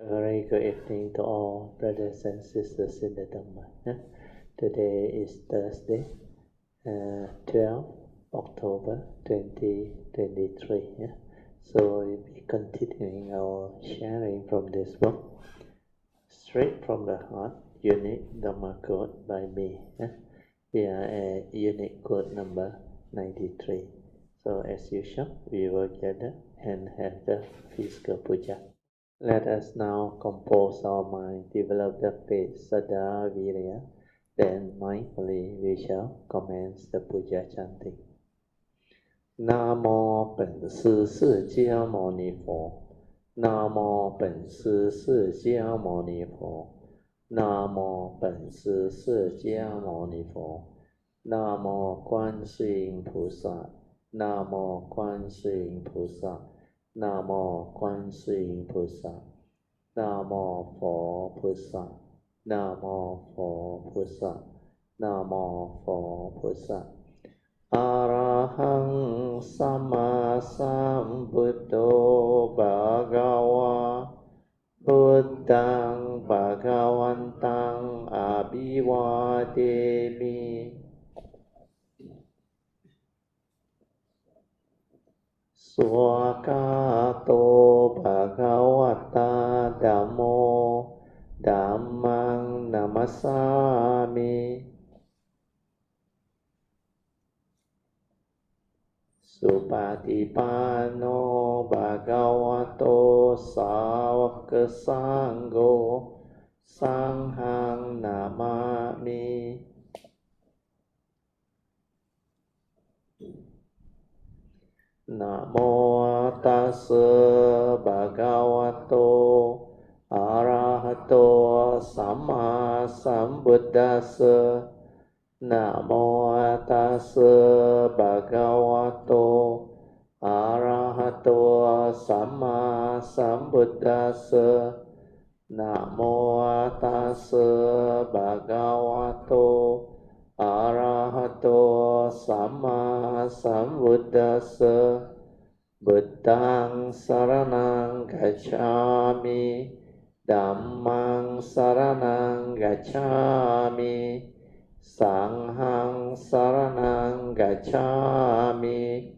A very good evening to all brothers and sisters in the Dhamma. Today is Thursday, 12 October 2023. So we'll be continuing our sharing from this book, Straight from the Heart, Unique Dhamma Quote by me. We are at unique quote number 93. So as usual, we will gather and have the physical puja. Let us now compose our mind, develop the faith, Saddha, Virya. Then mindfully we shall commence the puja chanting. Namo 本师释迦牟尼佛 Namo 本师释迦牟尼佛 Namo 本师释迦牟尼佛 Namo 观世音菩萨 Namo 观世音菩萨 Namo 观世音菩萨 Namo 佛菩萨 Namo 佛菩萨 Namo 佛菩萨 Arahang Sama Sambuddho Bhagava Buddhang Bhagavantang Abhivademi Swakato Bhagavata Dhammo Dhammang Namasami Supatipanno Bhagavato Sāvaka Sangho Sanghang Namami Namo tassa Bhagavato Arahato Samma Sambuddhassa Namo tassa Bhagavato Arahato Samma Sambuddhassa Namo tassa Bhagavato Arahato Samma Sambuddhassa Buddhang Saranang Gacchami Dhammang Saranang Gacchami Sanghang Saranang Gacchami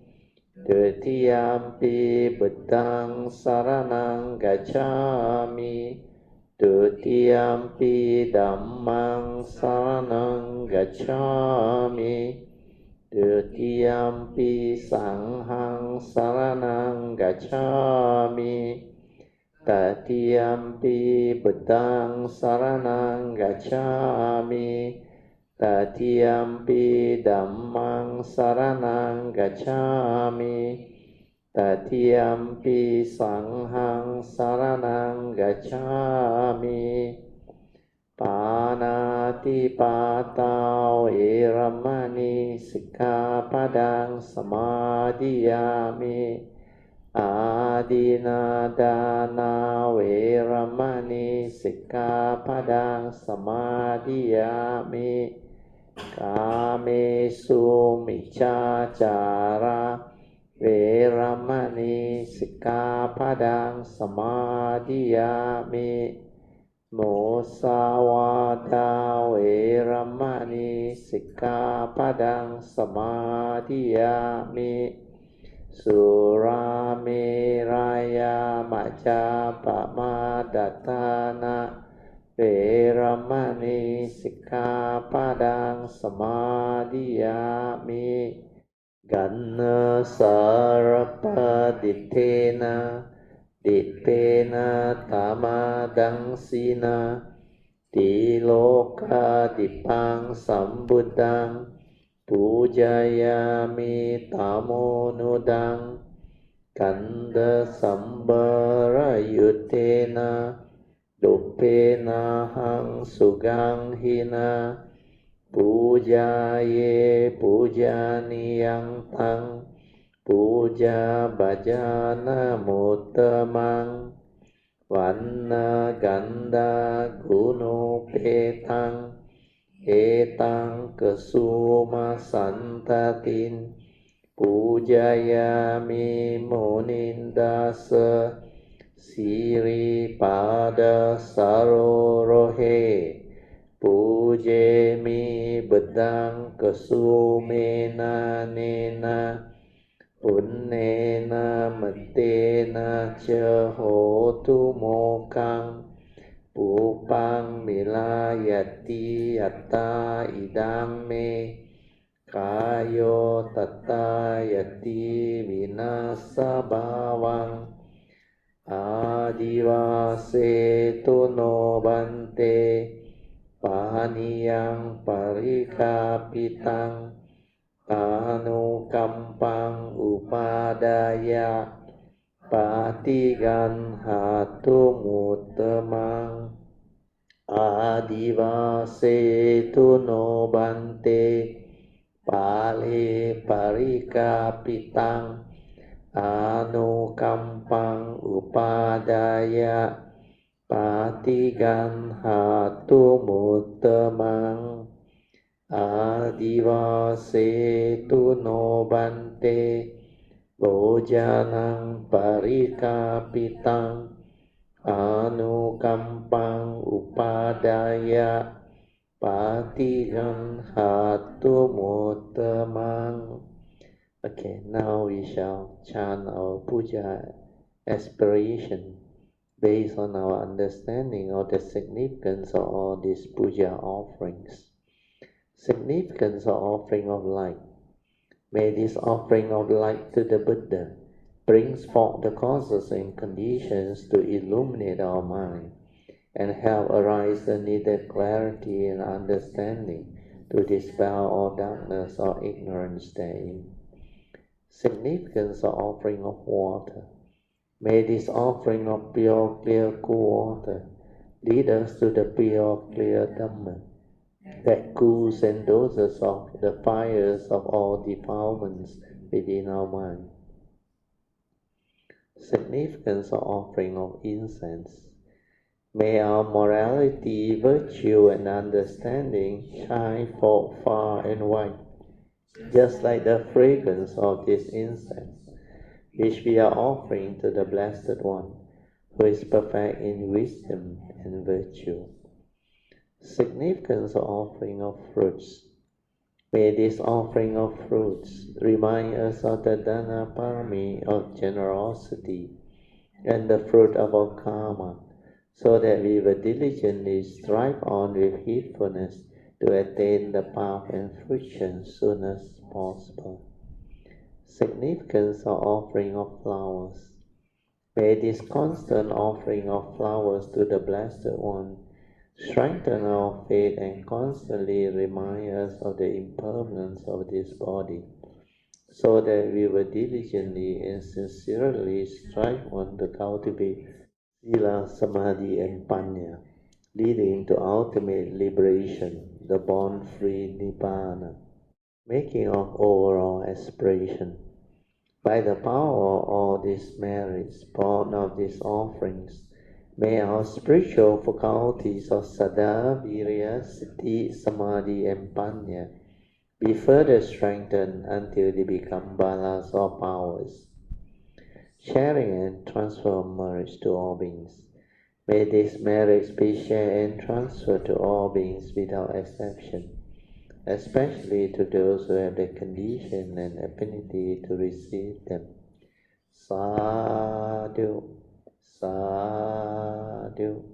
Dutiyampi Buddhang Saranang Gacchami Dutiyampi Dhammang Saranang Gacchami Dutiyampi Sanghang Saranang Gacchami Tatiyampi Buddhang Saranang Gacchami Tatiyampi Dhammang Saranang Gacchami Tatiyampi Sanghang Saranang Gacchami Panati Pata Veramani Sikkhapadang Samadhiyami Adina Dana Veramani Sikkhapadang Samadhiyami Kamesu Miccācara Veramani Sikkhapadang Samadhiyami Musawada Veramani Sikkhapadang Samadhiyami Surameraya Majapamadatthana Veramani Sikkhapadang Samadhiyami Ganna Sarapaditena Dipena Tamadangsina Tiloka Dipang Sambuddhang Pujayami Tamonudang Kanda Sambara Yutena Dupena Hang Suganghina Pujaye Pujaniyang Tang Puja Bhajana Muttamang Vanna Ganda Guno Petang Etang Kesuma Santatin Pujayami Munindasa Siri pada sarohe Puje mi bedang kesumena nena Punnena matena cha hotu mokang Pupang milayati atta idang me Kayo tata yati vinasa bhavang Adivase tuno bante Paniyang parikapitang Anukampang upadaya Patigan hatu mutamang Adivase tuno bante Pali parikapitang Anukampang upadaya Patigan hatu mutamang Adivase tuno bante Bojanang parikapitang Anukampang upadaya Patigan hatu mutamang. Okay, now we shall chant our puja aspiration based on our understanding of the significance of all these puja offerings. Significance of offering of light. May this offering of light to the Buddha brings forth the causes and conditions to illuminate our mind and help arise the needed clarity and understanding to dispel all darkness or ignorance therein. Significance of offering of water. May this offering of pure, clear, cool water lead us to the pure, clear Dhamma that cools and doses off the fires of all defilements within our mind. Significance of offering of incense. May our morality, virtue, and understanding shine forth far and wide, just like the fragrance of this incense, which we are offering to the Blessed One, who is perfect in wisdom and virtue. Significance of offering of fruits. May this offering of fruits remind us of the Dana Parami of generosity and the fruit of our karma, so that we will diligently strive on with heedfulness to attain the path and fruition soon as possible. Significance of offering of flowers. May this constant offering of flowers to the Blessed One strengthen our faith and constantly remind us of the impermanence of this body, so that we will diligently and sincerely strive on to cultivate Sila, Samadhi, and Panya, leading to ultimate liberation, the born-free Nibbana. Making of overall aspiration. By the power of all these merits, born of these offerings, may our spiritual faculties of Sada, Virya, Siddhi, Samadhi, and Panya be further strengthened until they become balas or powers. Sharing and transfer of merits to all beings. May these merits be shared and transferred to all beings without exception, especially to those who have the condition and affinity to receive them. Sadhu, sadhu,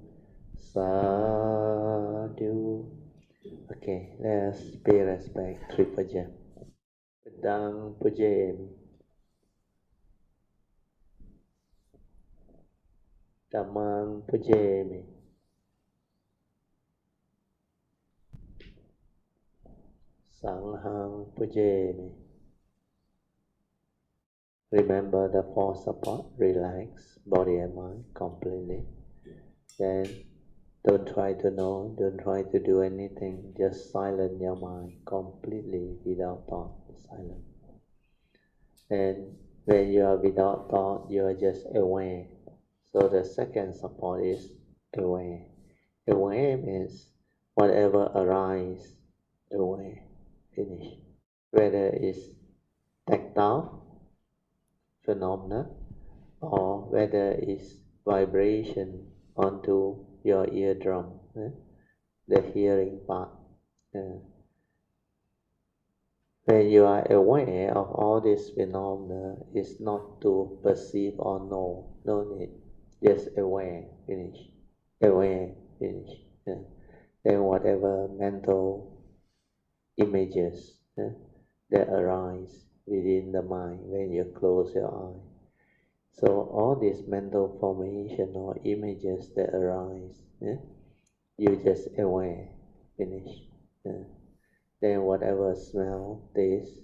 sadhu. Okay, let's pay respect to Puja. Pedang Pujayami. Dhammang Pujayami. Sanghang Pujayami. Remember the four support, relax body and mind completely. Then don't try to know, don't try to do anything, just silence your mind completely without thought, silent. And when you are without thought, you are just aware. So the second support is aware. Aware means whatever arises, aware, finish. Whether it's tactile phenomena or whether it's vibration onto your eardrum, the hearing part. When you are aware of all this phenomena, it's not to perceive or know, no need, just aware, finish, aware, finish. Then whatever mental images that arise within the mind when you close your eye. So all these mental formation or images that arise, you just aware, finish. Then whatever smell, taste,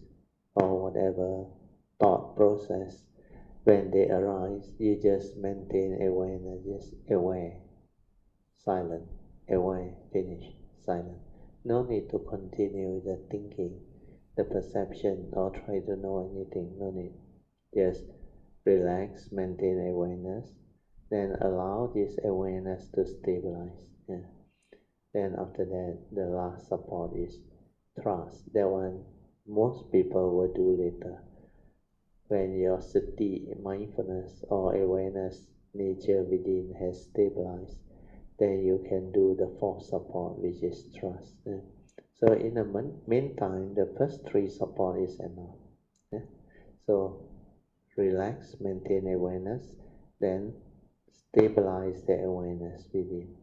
or whatever thought process, when they arise, you just maintain awareness, just aware, silent, aware, finish, silent. No need to continue the thinking, the perception, or try to know anything, no need. Just relax, maintain awareness, then allow this awareness to stabilize. Then after that, the last support is trust. That one most people will do later. When your sati, mindfulness or awareness nature within has stabilized, then you can do the fourth support, which is trust. So in the meantime, the first three support is enough. So relax, maintain awareness, then stabilize the awareness within.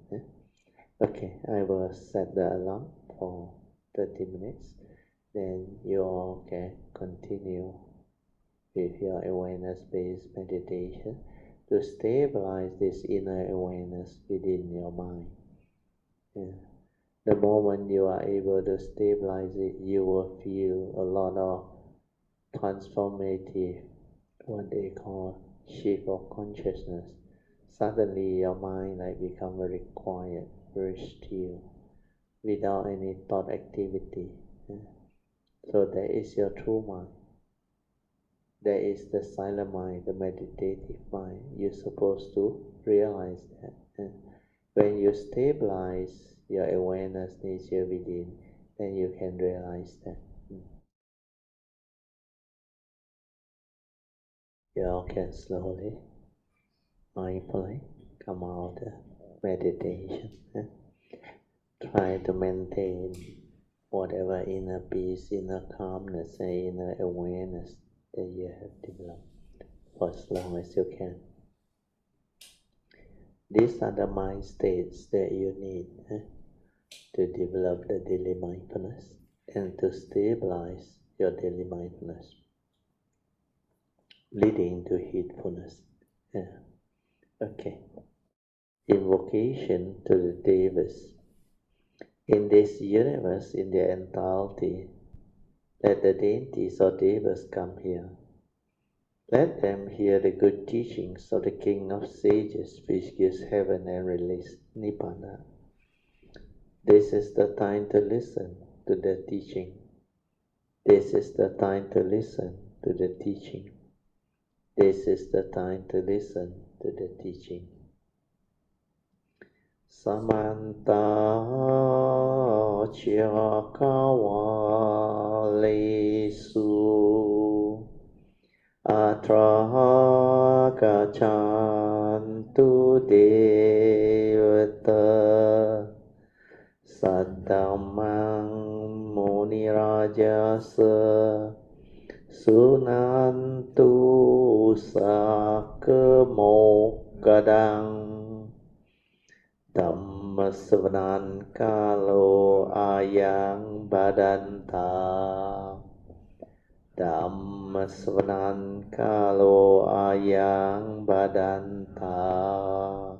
Okay, I will set the alarm for 30 minutes. Then you all can continue with your awareness-based meditation to stabilize this inner awareness within your mind. The moment you are able to stabilize it, you will feel a lot of transformative, what they call shift of consciousness. Suddenly your mind become very quiet, very still, without any thought activity. So that is your true mind. That is the silent mind, the meditative mind. You're supposed to realize that. When you stabilize your awareness nature within, then you can realize that. You all can slowly, mindfully come out of meditation. Try to maintain whatever inner peace, inner calmness, and inner awareness that you have developed for as long as you can. These are the mind states that you need to develop the daily mindfulness and to stabilize your daily mindfulness, leading to heedfulness. Okay. Invocation to the Devas. In this universe, in their entirety, let the deities or Devas come here. Let them hear the good teachings of the King of Sages, which gives heaven and release Nibbana. This is the time to listen to the teaching. This is the time to listen to the teaching. This is the time to listen to the teaching. Samanta Chakawalesu Atra Gachantu Devata Saddhamang Munirajasa Sunantu Sakemokadang Dhamma Savanan Kalo Ayang Badanta Dhamma Savanan Kalo Ayang Badanta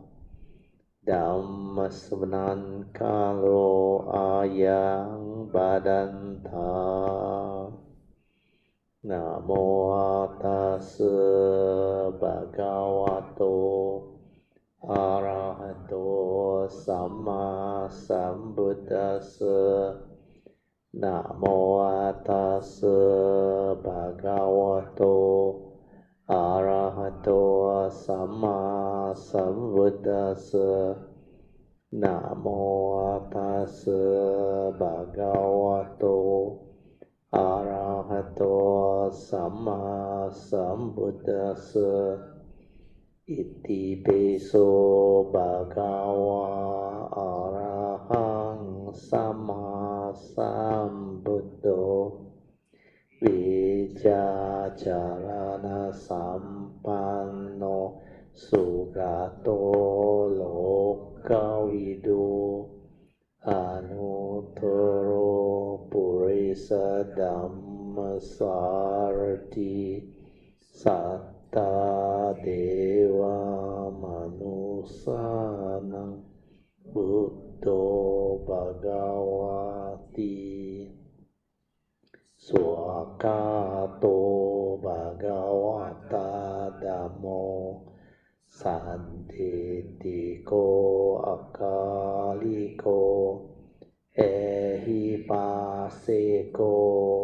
Dhamma Savanan Kalo Ayang Badanta Namo Tassa Bhagavato Arahato Samma Sambuddhassa. Namo Tassa Bhagavato Arahato Samma Sambuddhassa. Namo Tassa Bhagavato Arahato Samma Sambuddhassa. อิติปิโสภะคะวะอะระหังสัมมาสัมพุทโธวิจาจารณสัมปันโนสุขโตโลกวิดูอนุตตรปุริสดัมมสารถิสัตตาเทวามนุสสานังพุทโธภควาติสวากาโตภควตาธัมโมสันทิติโกอะคาลิโกเอหิปัสสิโก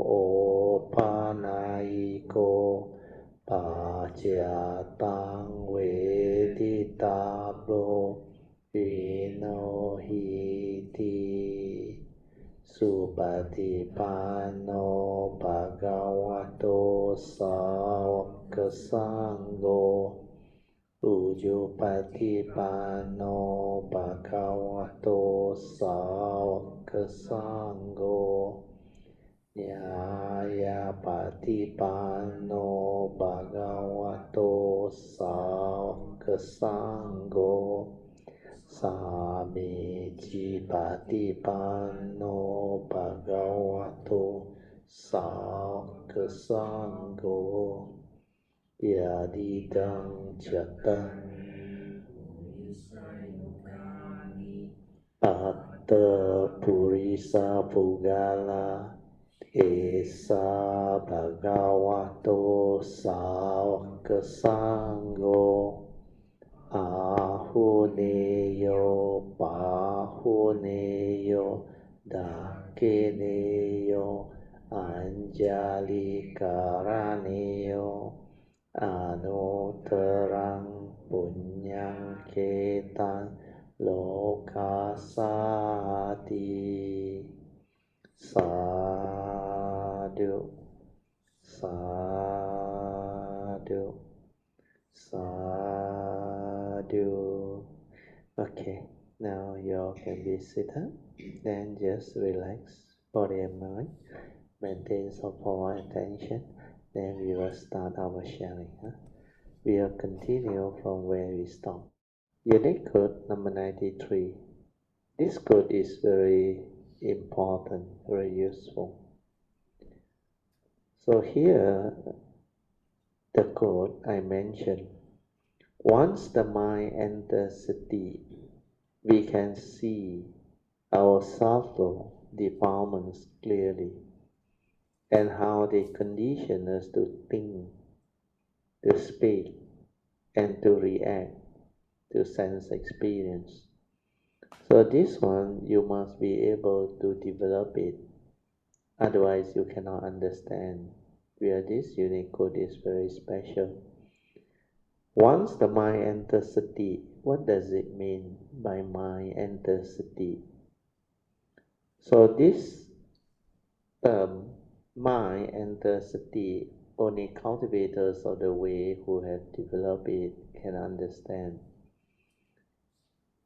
โอปานายิโกปัจจตังเวทิตาโบวิโนหิติสุปฏิปันโนภะคะวะโตสาวกสังโฆอุจุปฏิปันโนภะคะวะโตสาวกสังโฆญาปฏิปันโนภะคะวะโตสาวกสังโฆสามีจิปฏิปันโนภะคะวะโตสาวกสังโฆยะดิดังจัตตังอัตตปุริสาภุกาลาเอสาภะคะวะโตสาวกสังโฆอาหุเนโยปาหุเนโยดาเกเนโยอัญจาลิการะเนโยอนุตตรังปุญญังเขตังโลกัสสาติสาธุสาธุสาธุ Okay, now you all can be seated. Then just relax body and mind. Maintain some forward attention. Then we will start our sharing. We will continue from where we stopped. Unit code number 93. This code is very important, very useful. So here, the code I mentioned. Once the mind enters sati, we can see our subtle defilements clearly and how they condition us to think, to speak, and to react to sense experience. So this one, you must be able to develop it. Otherwise, you cannot understand where this unit code is very special. Once the mind enters sati, what does it mean by mind enters sati? So this term, mind enters sati, only cultivators of the way who have developed it can understand.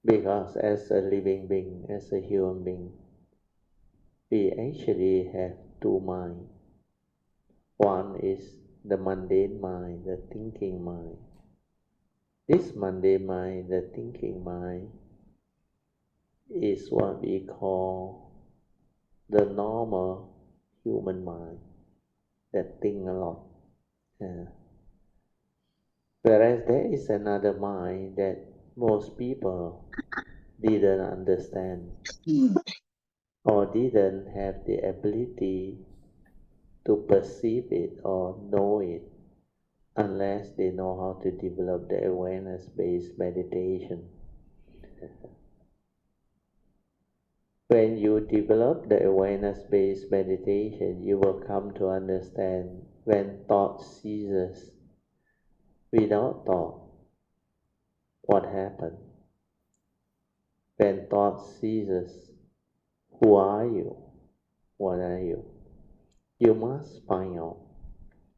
Because as a living being, as a human being, we actually have two minds. One is the mundane mind, the thinking mind. This mundane mind, the thinking mind, is what we call the normal human mind that think a lot. Whereas there is another mind that most people didn't understand or didn't have the ability to perceive it or know it unless they know how to develop the awareness-based meditation. When you develop the awareness-based meditation, you will come to understand when thought ceases. Without thought, what happened? When thought ceases, who are you? What are you? You must find out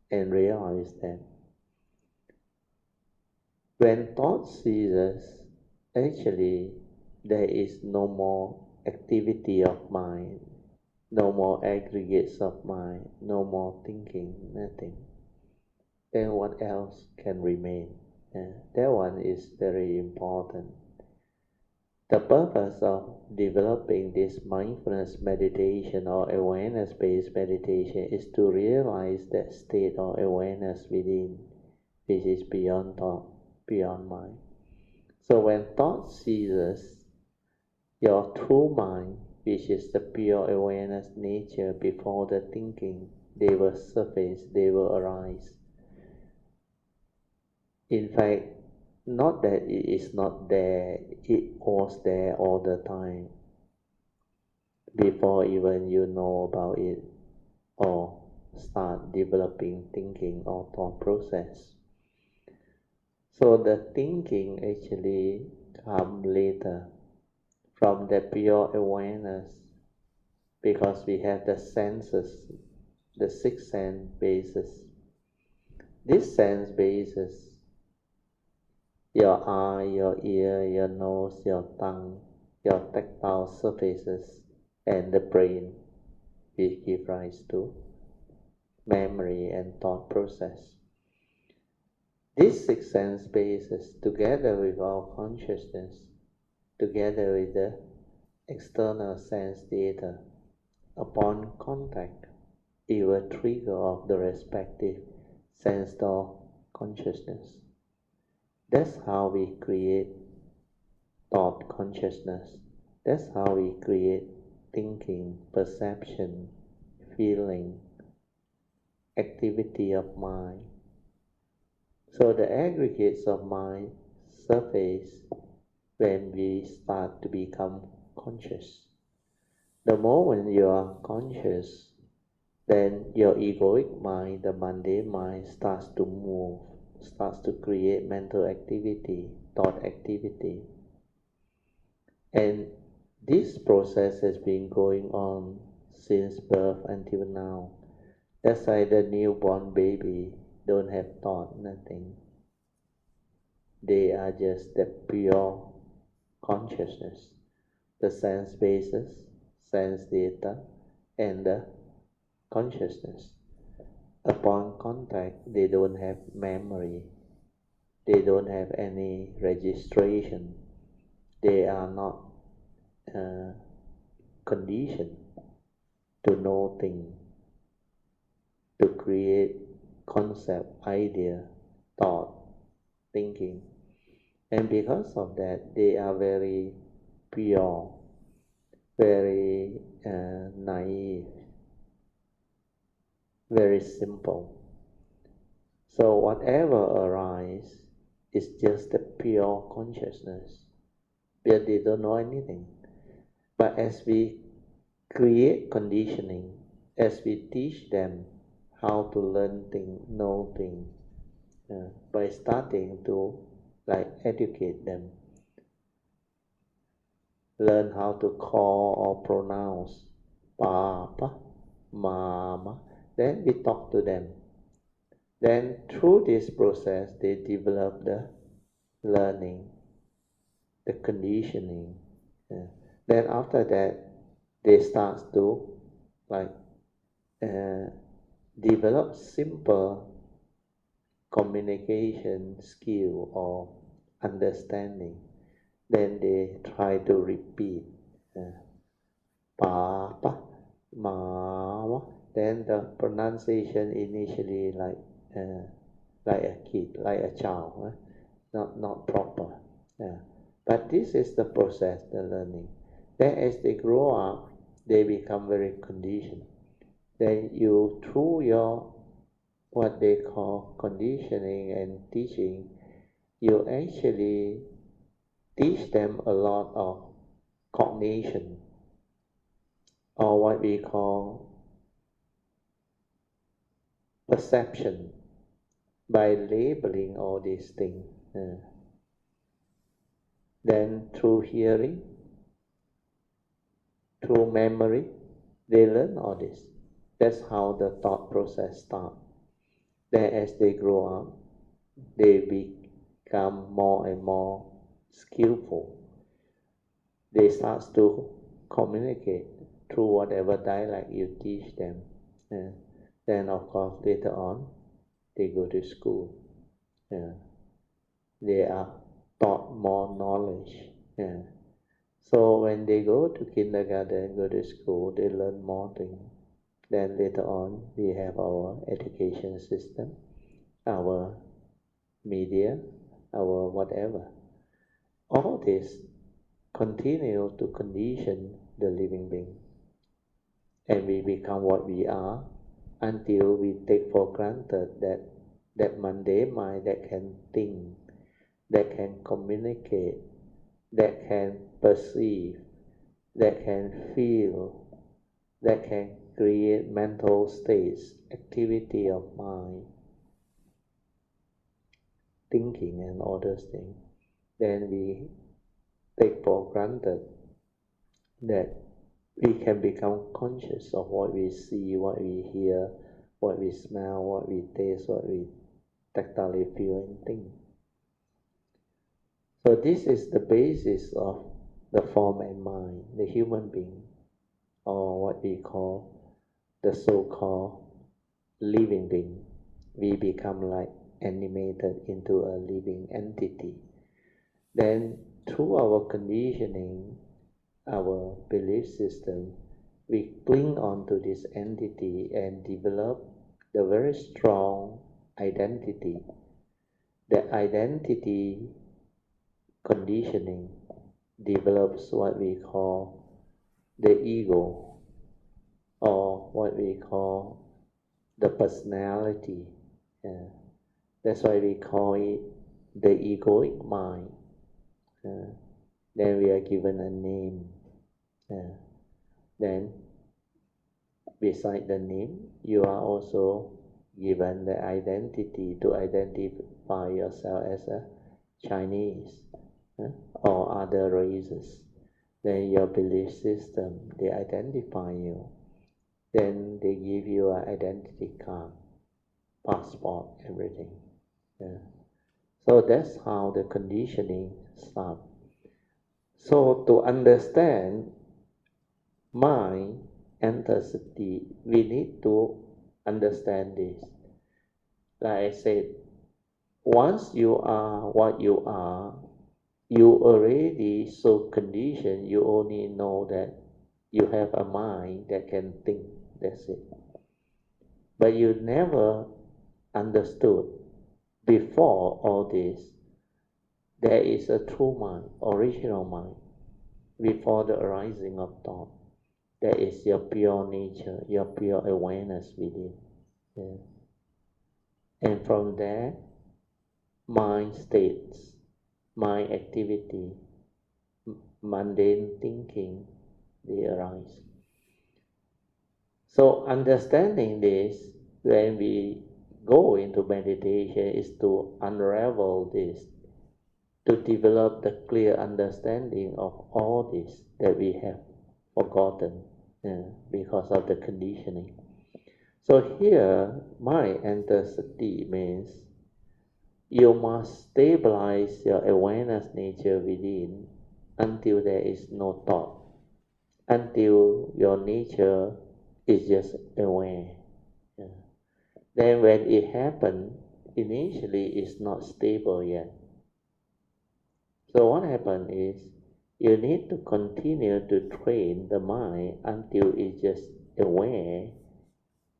and realize that When thought ceases, actually there is no more activity of mind, no more aggregates of mind, no more thinking, nothing. Then what else can remain? That one is very important. The purpose of developing this mindfulness meditation or awareness-based meditation is to realize that state of awareness within, which is beyond thought, beyond mind. So when thought ceases, your true mind, which is the pure awareness nature before the thinking, they will surface, they will arise. In fact, not that it is not there, it was there all the time, before even you know about it or start developing thinking or thought process. So the thinking actually comes later from the pure awareness, because we have the senses, the six sense bases. This sense bases, your eye, your ear, your nose, your tongue, your tactile surfaces, and the brain, which give rise to memory and thought process. These six sense bases, together with our consciousness, together with the external sense data, upon contact, it will trigger off the respective sense of consciousness. That's how we create thought consciousness. That's how we create thinking, perception, feeling, activity of mind. So the aggregates of mind surface when we start to become conscious. The moment you are conscious, then your egoic mind, the mundane mind, starts to move, starts to create mental activity, thought activity. And this process has been going on since birth until now. That's why the newborn baby don't have thought, nothing. They are just the pure consciousness, the sense basis, sense data, and the consciousness. Upon contact, they don't have memory, they don't have any registration, they are not conditioned to know things, to create concept, idea, thought, thinking. And because of that, they are very pure, very naive, very simple. So whatever arises is just the pure consciousness, but they don't know anything. But as we create conditioning, as we teach them how to learn things, know things, by starting to educate them, learn how to call or pronounce Papa, Mama, then we talk to them. Then through this process, they develop the learning, the conditioning. Then after that, they start to develop simple communication skill or understanding. Then they try to repeat Papa, Mama. Then the pronunciation initially like a kid, like a child, not proper. But this is the process, the learning. Then as they grow up, they become very conditioned. Then you, through your what they call conditioning and teaching, you actually teach them a lot of cognition, or what we call perception, by labeling all these things. Then through hearing, through memory, they learn all this. That's how the thought process starts. Then as they grow up, they become more and more skillful, they start to communicate through whatever dialect you teach them. And then of course later on they go to school. They are taught more knowledge. So when they go to kindergarten, go to school, they learn more things. Then later on we have our education system, our media, our whatever. All this continue to condition the living being. And we become what we are until we take for granted that mundane mind that can think, that can communicate, that can perceive, that can feel, that can create mental states, activity of mind, thinking and all those things. Then we take for granted that we can become conscious of what we see, what we hear, what we smell, what we taste, what we tactily feel and think. So this is the basis of the form and mind, the human being, or what we call the so-called living being. We become like animated into a living entity. Then through our conditioning, our belief system, we cling on to this entity and develop the very strong identity. The identity conditioning develops what we call the ego, or what we call the personality. That's why we call it the egoic mind. Then we are given a name. Then beside the name, you are also given the identity to identify yourself as a Chinese or other races. Then your belief system, they identify you. Then they give you an identity card, passport, everything. So that's how the conditioning starts. So to understand mind enters sati, we need to understand this. Like I said, once you are what you are, you already so conditioned, you only know that you have a mind that can think, that's it. But you never understood before all this, there is a true mind, original mind, before the arising of thought. That is your pure nature, your pure awareness within. And from there, mind states, mind activity, mundane thinking, they arise. So understanding this, when we go into meditation, is to unravel this, to develop the clear understanding of all this that we have forgotten because of the conditioning. So here, mind enters sati means you must stabilize your awareness nature within until there is no thought, until your nature is just aware. Then when it happens, initially it's not stable yet. So what happens is, you need to continue to train the mind until it's just aware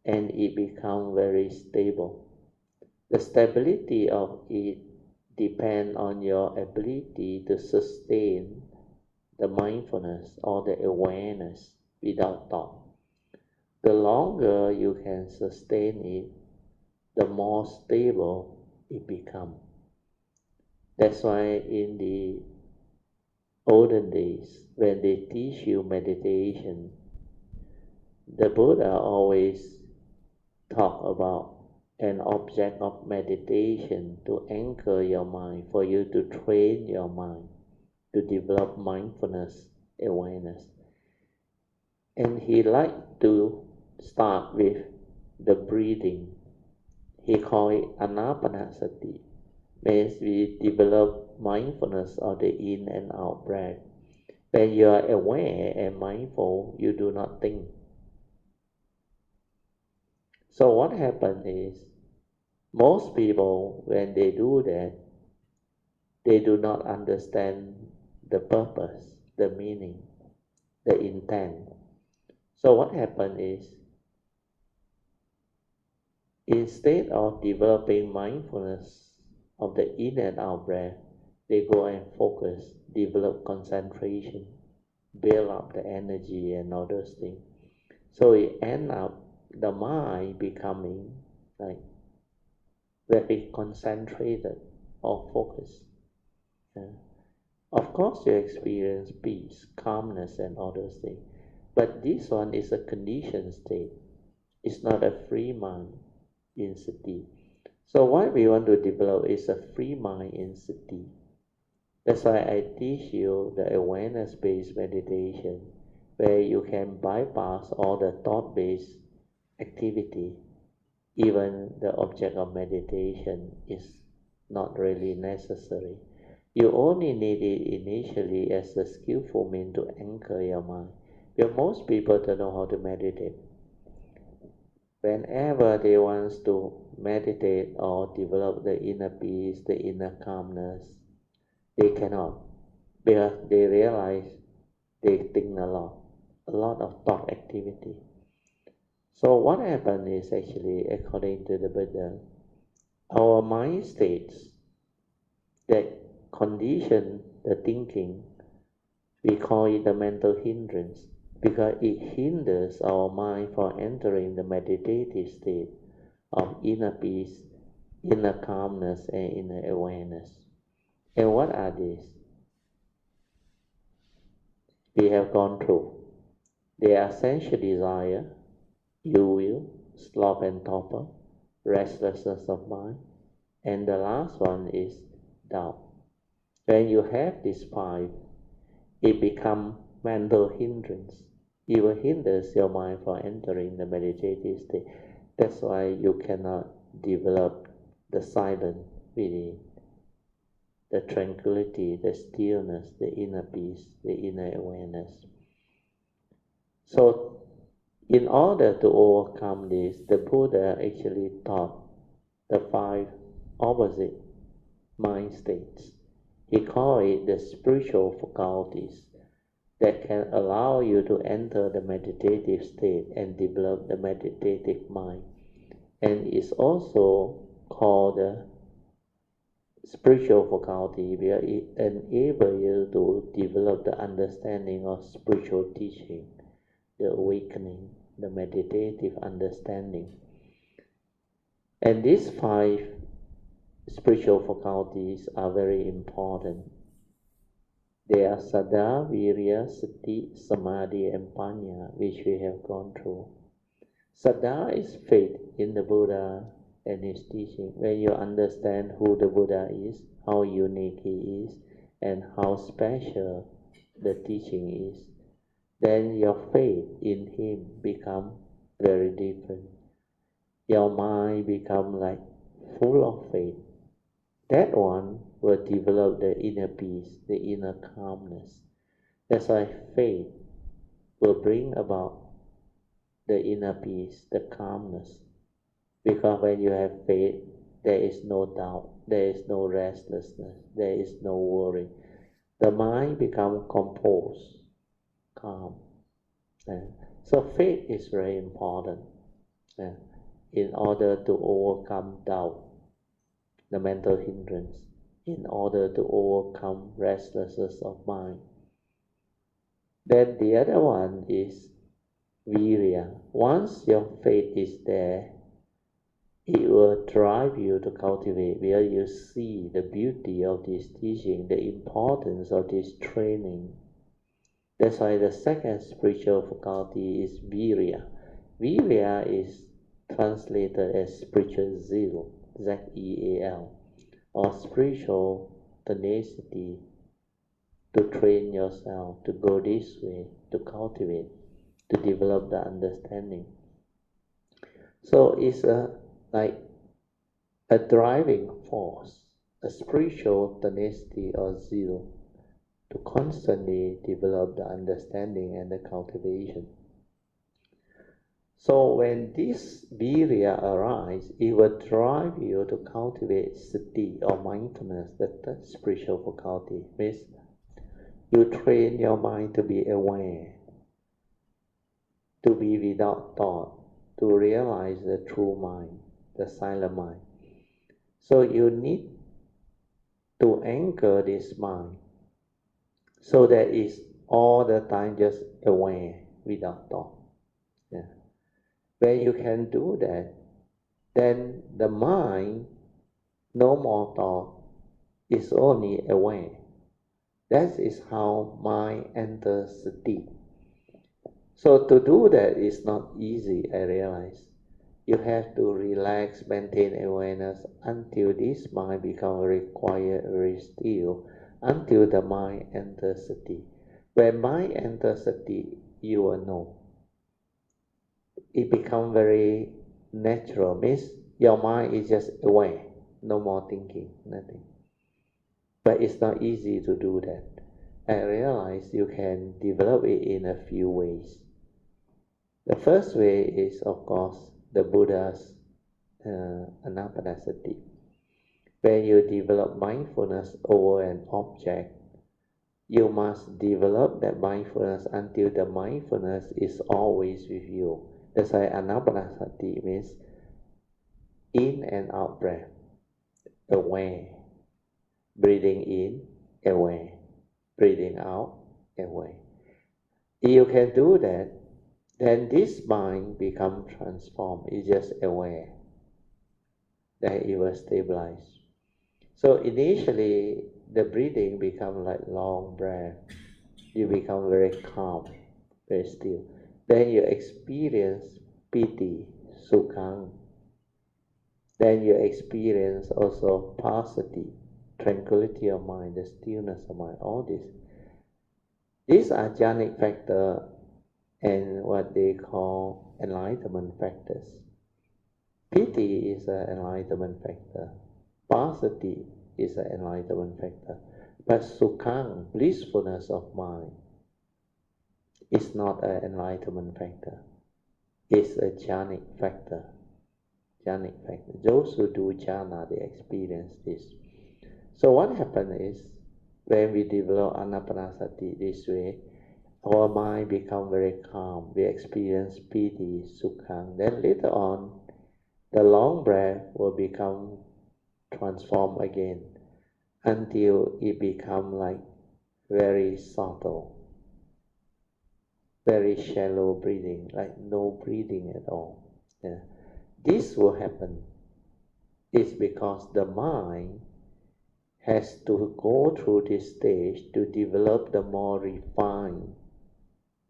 and it becomes very stable. The stability of it depends on your ability to sustain the mindfulness or the awareness without thought. The longer you can sustain it, the more stable it becomes. That's why in the olden days, when they teach you meditation, the Buddha always talk about an object of meditation to anchor your mind, for you to train your mind, to develop mindfulness, awareness. And he liked to start with the breathing. He called it anapanasati. means we develop mindfulness of the in and out breath. When you are aware and mindful, you do not think. So what happens is, most people, when they do that, they do not understand the purpose, the meaning, the intent. So what happens is, instead of developing mindfulness of the in and out breath, they go and focus, develop concentration, build up the energy and all those things. So it ends up the mind becoming like very concentrated or focused. Of course you experience peace, calmness and all those things. But this one is a conditioned state. It's not a free mind in sati. So what we want to develop is a free mind in sati. That's why I teach you the awareness-based meditation, where you can bypass all the thought-based activity. Even the object of meditation is not really necessary. You only need it initially as a skillful means to anchor your mind. Because most people don't know how to meditate. Whenever they want to meditate or develop the inner peace, the inner calmness, they cannot, because they realize they think a lot of thought activity. So what happens is actually, according to the Buddha, our mind states that condition the thinking, we call it the mental hindrance, because it hinders our mind from entering the meditative state of inner peace, inner calmness and inner awareness. And what are these? We have gone through. They are sensual desire, ill will, sloth and torpor, restlessness of mind, and the last one is doubt. When you have these five, it becomes mental hindrance. It will hinder your mind from entering the meditative state. That's why you cannot develop the silence within, the tranquility, the stillness, the inner peace, the inner awareness. So, in order to overcome this, the Buddha actually taught the five opposite mind states. He called it the spiritual faculties that can allow you to enter the meditative state and develop the meditative mind. And it's also called the spiritual faculty because it enables you to develop the understanding of spiritual teaching, the awakening, the meditative understanding. And these five spiritual faculties are very important. They are Saddha, Virya, Sati, Samadhi and Panya, which we have gone through. Saddha is faith in the Buddha and his teaching. When you understand who the Buddha is, how unique he is, and how special the teaching is, then your faith in him becomes very different. Your mind becomes like full of faith. That one will develop the inner peace, the inner calmness. That's why faith will bring about the inner peace, the calmness. Because when you have faith, there is no doubt, there is no restlessness, there is no worry. The mind becomes composed, calm. So faith is very important in order to overcome doubt, the mental hindrance, in order to overcome restlessness of mind. Then the other one is virya. Once your faith is there, it will drive you to cultivate, where you see the beauty of this teaching, the importance of this training. That's why the second spiritual faculty is virya. Virya is translated as spiritual zeal, Z-E-A-L, or spiritual tenacity, to train yourself, to go this way, to cultivate, to develop the understanding. So it's like a driving force a spiritual tenacity or zeal to constantly develop the understanding and the cultivation. So when this virya arises, it will drive you to cultivate sati or mindfulness, the third spiritual faculty. Means you train your mind to be aware, to be without thought, to realize the true mind, the silent mind. So you need to anchor this mind so that it's all the time just aware without thought. Yeah. When you can do that, then the mind, no more thought, is only aware. That is how mind enters sati. So to do that is not easy, I realize. You have to relax, maintain awareness until this mind becomes very quiet, very still, until the mind enters sati. When mind enters sati, you will know. It becomes very natural, means your mind is just aware, no more thinking, nothing. But it's not easy to do that. I realize you can develop it in a few ways. The first way is, of course, the Buddha's anapanasati. When you develop mindfulness over an object, you must develop that mindfulness until the mindfulness is always with you. That's why anapanasati means in and out breath, aware. Breathing in, aware. Breathing out, aware. If you can do that, then this mind becomes transformed. It's just aware. Then it will stabilize. So initially, the breathing becomes like long breath. You become very calm, very still. Then you experience piti, sukhang. Then you experience also passaddhi, tranquility of mind, the stillness of mind, all this. These are jhanic factors and what they call enlightenment factors. Piti is an enlightenment factor. Passaddhi is an enlightenment factor. But sukhang, blissfulness of mind, is not an enlightenment factor. It's a jhanic factor. Jhanic factor. Those who do jhana, they experience this. So what happens is, when we develop anapanasati this way, our mind becomes very calm. We experience piti, sukhang. Then later on, the long breath will become transformed again until it becomes like very subtle, very shallow breathing, like no breathing at all. Yeah. This will happen. It's because the mind has to go through this stage to develop the more refined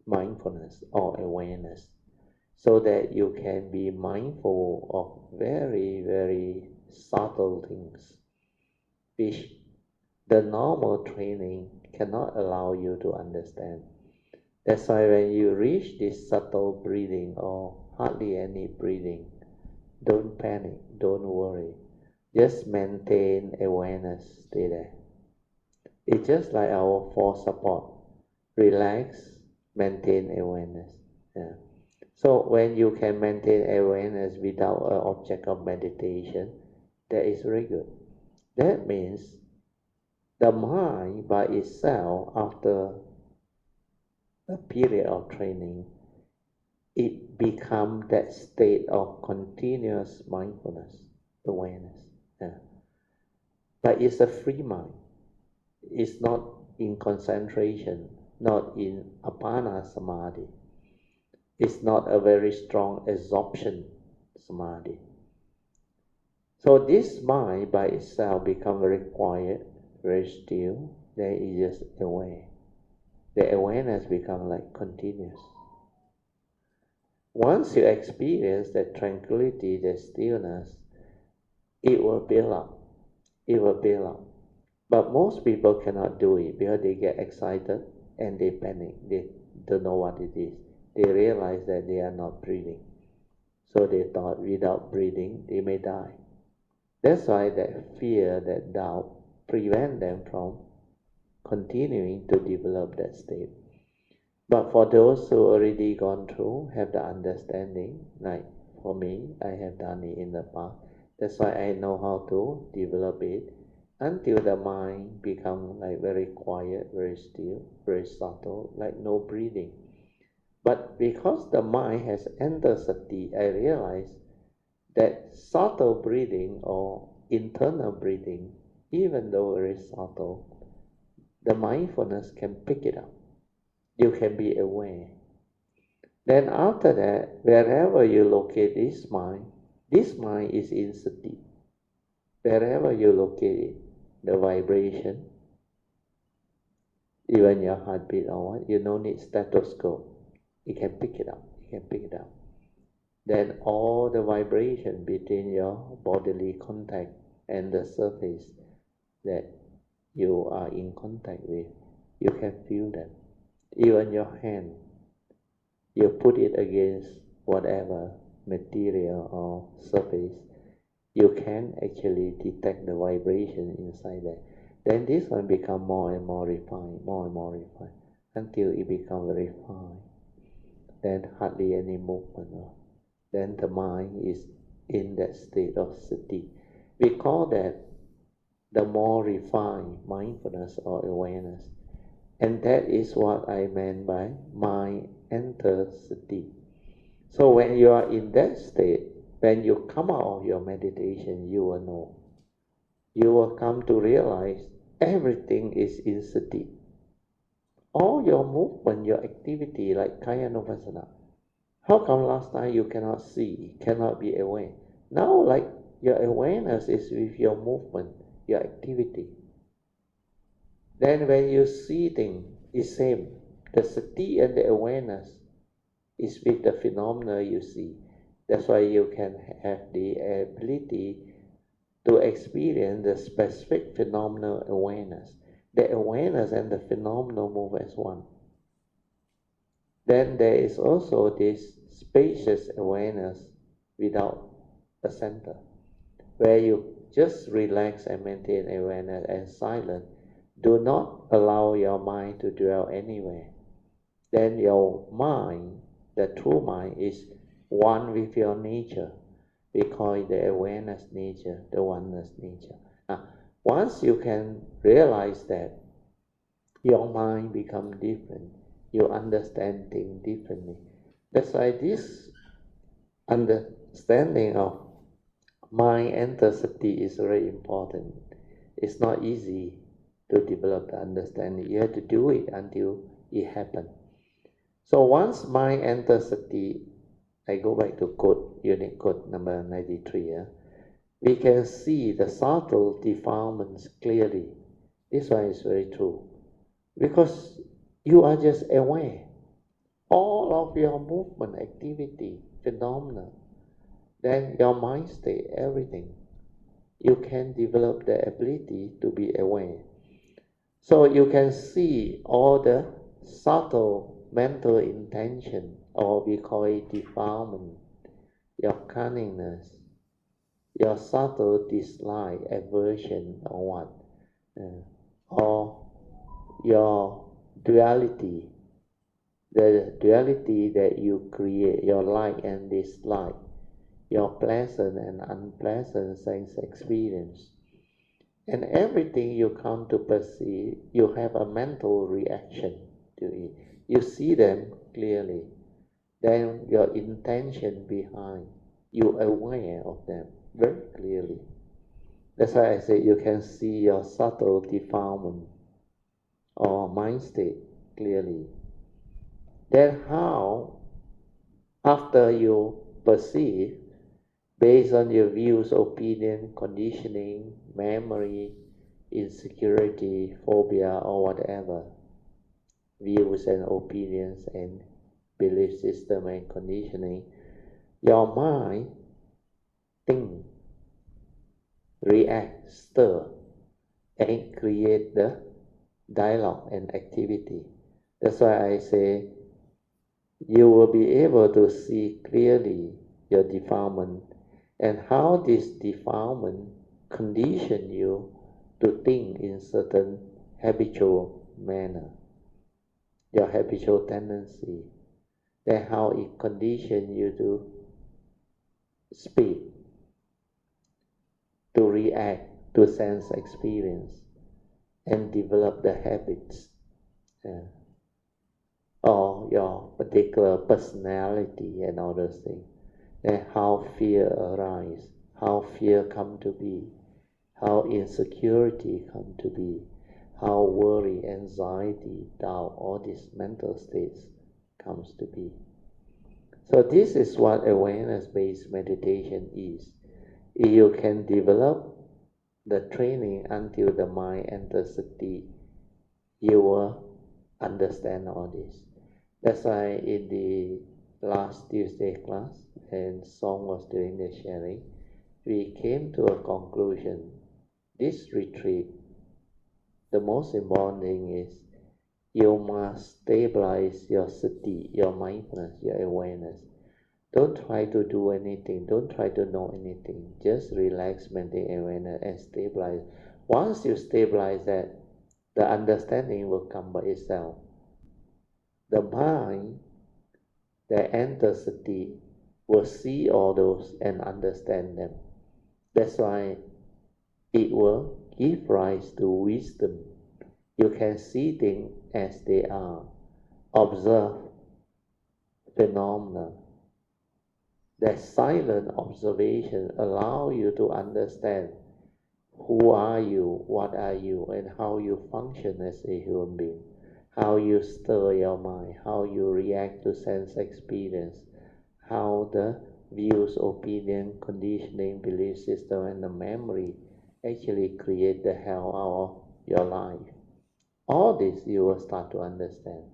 mindfulness or awareness, so that you can be mindful of very, very subtle things, which the normal training cannot allow you to understand. That's why when you reach this subtle breathing or hardly any breathing, don't panic, don't worry. Just maintain awareness, stay there. It's just like our four support. Relax, maintain awareness. Yeah. So when you can maintain awareness without an object of meditation, that is very good. That means the mind by itself, after a period of training, it becomes that state of continuous mindfulness, awareness. Yeah. But it's a free mind. It's not in concentration, not in apana samadhi. It's not a very strong absorption samadhi. So this mind by itself becomes very quiet, very still, then it's just aware. The awareness becomes like continuous. Once you experience that tranquility, that stillness, it will build up. It will build up. But most people cannot do it because they get excited and they panic. They don't know what it is. They realize that they are not breathing. So they thought without breathing, they may die. That's why that fear, that doubt, prevent them from continuing to develop that state. But for those who already gone through, have the understanding, like for me, I have done it in the past. That's why I know how to develop it until the mind become like very quiet, very still, very subtle, like no breathing. But because the mind has entered sati, I realize that subtle breathing or internal breathing, even though it is subtle, the mindfulness can pick it up. You can be aware. Then after that, wherever you locate this mind is in sati. Wherever you locate it, the vibration, even your heartbeat or what, you don't need stethoscope. You can pick it up. You can pick it up. Then all the vibration between your bodily contact and the surface that you are in contact with, you can feel them. Even your hand, you put it against whatever material or surface, you can actually detect the vibration inside there. Then this one become more and more refined, more and more refined, until it becomes very fine. Then hardly any movement. Then the mind is in that state of sati. We call that the more refined mindfulness or awareness. And that is what I meant by mind enters sati. So when you are in that state, when you come out of your meditation, you will know. You will come to realize everything is in sati. All your movement, your activity, like Kayanupassana. How come last time you cannot see, cannot be aware? Now, like your awareness is with your movement, your activity. Then when you see things, it's same. The sati and the awareness is with the phenomena you see. That's why you can have the ability to experience the specific phenomenal awareness. The awareness and the phenomenal move as one. Then there is also this spacious awareness without a center, where you just relax and maintain awareness and silence. Do not allow your mind to dwell anywhere. Then your mind, the true mind, is one with your nature. We call it the awareness nature, the oneness nature. Once you can realize that, your mind becomes different. You understand things differently. That's why this understanding of mind enter sati is very important. It's not easy to develop the understanding. You have to do it until it happens. So once mind enters sati, I go back to quote, unit quote number 93. We can see the subtle defilements clearly. This one is very true. Because you are just aware. All of your movement, activity, phenomena, then your mind state, everything. You can develop the ability to be aware. So you can see all the subtle mental intention, or we call it defilement, your cunningness, your subtle dislike, aversion, or what, or your duality, the duality that you create, your like and dislike, your pleasant and unpleasant sense experience. And everything you come to perceive, you have a mental reaction to it. You see them clearly. Then your intention behind, you are aware of them very clearly. That's why I say you can see your subtle defilement or mind state clearly. Then how, after you perceive, based on your views, opinion, conditioning, memory, insecurity, phobia, or whatever, views and opinions and belief system and conditioning, your mind think, react, stir, and create the dialogue and activity. That's why I say you will be able to see clearly your defilement and how this defilement condition you to think in certain habitual manner, your habitual tendency, then how it condition you to speak, to react to sense experience, and develop the habits, or your particular personality and all those things. And how fear arises, how fear come to be, how insecurity come to be, how worry, anxiety, doubt, all these mental states comes to be. So this is what awareness-based meditation is. If you can develop the training until the mind enters sati, you will understand all this. That's why in the last Tuesday class, and Song was doing the sharing, we came to a conclusion. This retreat, the most important thing is you must stabilize your sati, your mindfulness, your awareness. Don't try to do anything, don't try to know anything. Just relax, maintain awareness and stabilize. Once you stabilize that, the understanding will come by itself. The mind that enters sati will see all those and understand them. That's why it will give rise to wisdom. You can see things as they are, observe phenomena. That silent observation allows you to understand who are you, what are you, and how you function as a human being, how you stir your mind, how you react to sense experience, how the views, opinion, conditioning, belief system, and the memory actually create the hell out of your life. All this you will start to understand.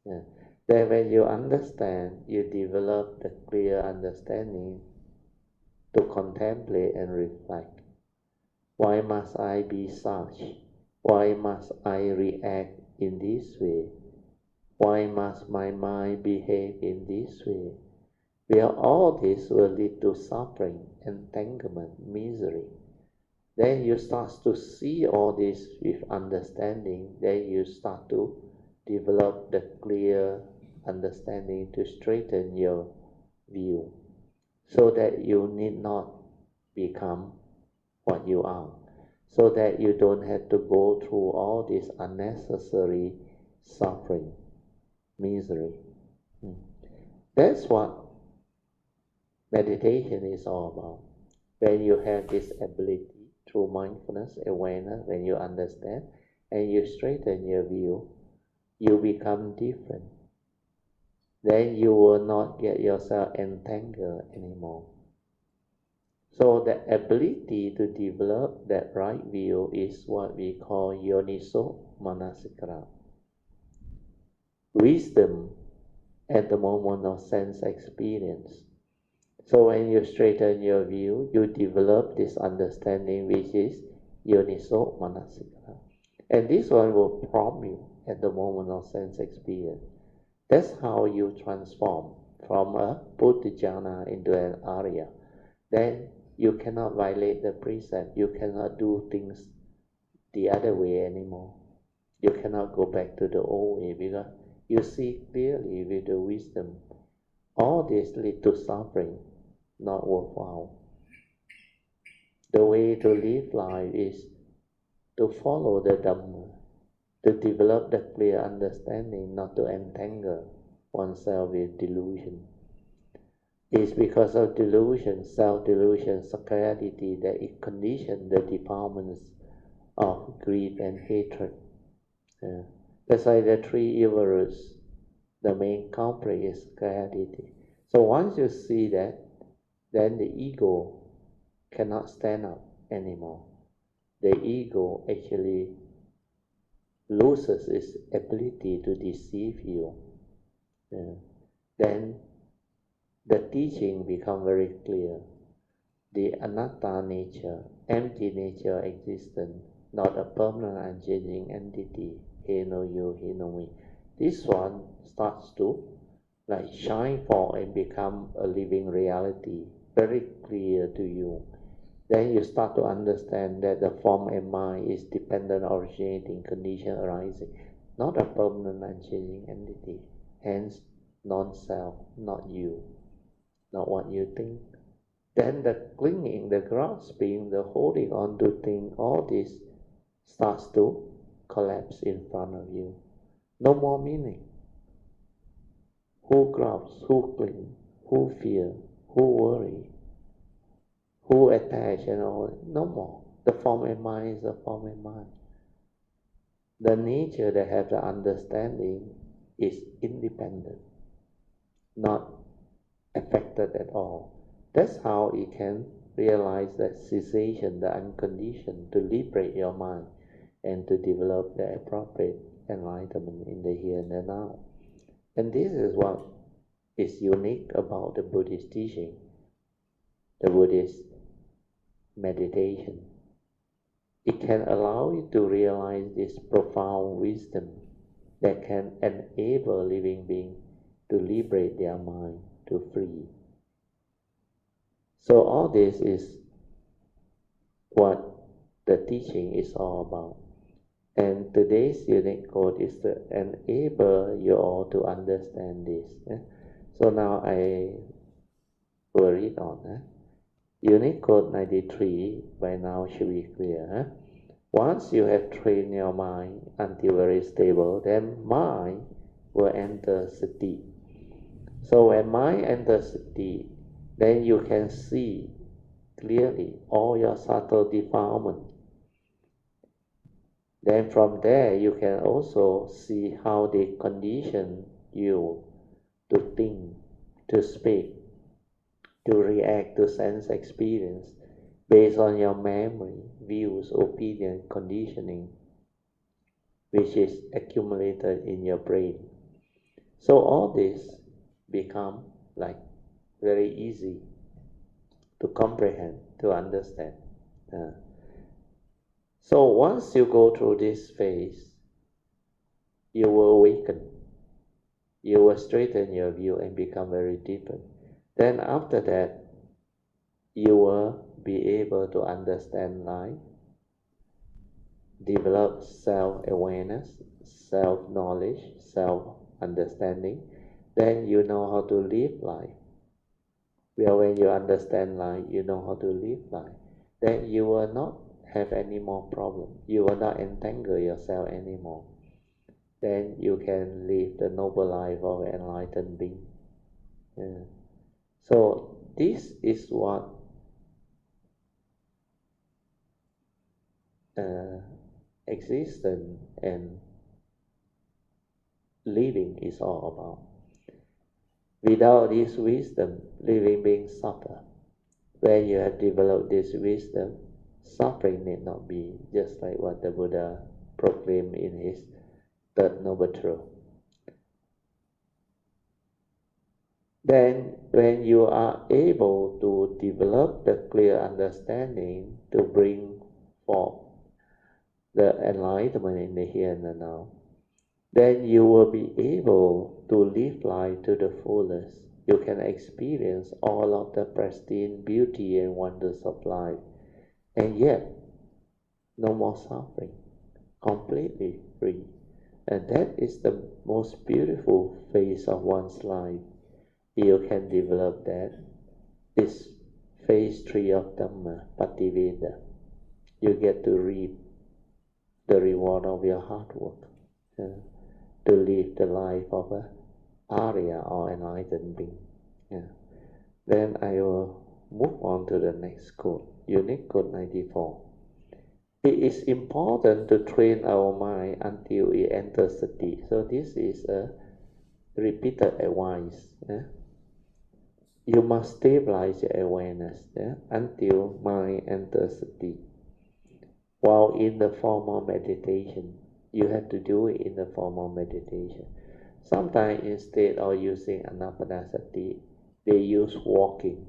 Yeah. Then when you understand, you develop the clear understanding to contemplate and reflect. Why must I be such? Why must I react in this way? Why must my mind behave in this way? Where all this will lead to suffering, entanglement, misery. Then you start to see all this with understanding. Then you start to develop the clear understanding to straighten your view, so that you need not become what you are, so that you don't have to go through all this unnecessary suffering, misery. That's what meditation is all about. When you have this ability through mindfulness, awareness, when you understand and you straighten your view, you become different. Then you will not get yourself entangled anymore. So the ability to develop that right view is what we call yoniso manasikara. Wisdom at the moment of sense experience. So when you straighten your view, you develop this understanding which is yoniso manasikara. And this one will prompt you at the moment of sense experience. That's how you transform from a puthujjana into an arya. Then you cannot violate the precept. You cannot do things the other way anymore. You cannot go back to the old way because you see clearly with the wisdom. All this lead to suffering, not worthwhile. The way to live life is to follow the Dhamma, to develop the clear understanding, not to entangle oneself with delusion. It's because of delusion, self-delusion, sakkayaditthi, that it conditions the defilements of greed and hatred. That's why the three evil roots, the main culprit is sakkayaditthi. So once you see that, then the ego cannot stand up anymore. The ego actually loses its ability to deceive you. Then the teaching becomes very clear. The anatta nature, empty nature of existence, not a permanent unchanging entity. He no you, he no me. This one starts to shine forth and become a living reality, very clear to you. then you start to understand that the form and mind is dependent, originating, condition arising, not a permanent unchanging entity, hence non-self, not you, not what you think. Then the clinging, the grasping, the holding on to things, all this starts to collapse in front of you. No more meaning. Who grasps, who cling, who fear, who worry, who attach and all, no more. The form and mind is the form and mind. The nature that have the understanding is independent, not affected at all. That's how it can realize that cessation, the unconditioned, to liberate your mind and to develop the appropriate enlightenment in the here and the now. And this is what is unique about the Buddhist teaching, the Buddhist meditation. It can allow you to realize this profound wisdom that can enable living beings to liberate their mind, to free. So all this is what the teaching is all about. And today's unique quote is to enable you all to understand this. So now I will read on. Unique quote 93, by now should be clear. Once you have trained your mind until very stable, then mind will enter sati. So when mind enters sati, then you can see clearly all your subtle defilement. Then from there you can also see how they condition you to think, to speak, to react to sense experience based on your memory, views, opinion, conditioning, which is accumulated in your brain. So all this become like very easy to comprehend, to understand. So once you go through this phase, you will awaken, you will straighten your view and become very deepened. Then after that, you will be able to understand life, develop self-awareness, self-knowledge, self-understanding. Then you know how to live life. Well, when you understand life, you know how to live life. Then you will not have any more problem. You will not entangle yourself anymore. Then you can live the noble life of an enlightened being. So this is what existence and living is all about. Without this wisdom, living beings suffer. When you have developed this wisdom, suffering need not be, just like what the Buddha proclaimed in his Third Noble Truth. Then, when you are able to develop the clear understanding to bring forth the enlightenment in the here and the now, then you will be able to live life to the fullest. You can experience all of the pristine beauty and wonders of life, and yet no more suffering, completely free. And that is the most beautiful phase of one's life. You can develop that. It's phase 3 of Dhamma, Pativeda. You get to reap the reward of your hard work, to live the life of a Arya or enlightened being. Then I will move on to the next quote, unique quote 94. It is important to train our mind until it enters sati. So this is a repeated advice. You must stabilize your awareness until mind enters sati. While in the formal meditation, you have to do it in the formal meditation. Sometimes instead of using anapanasati, they use walking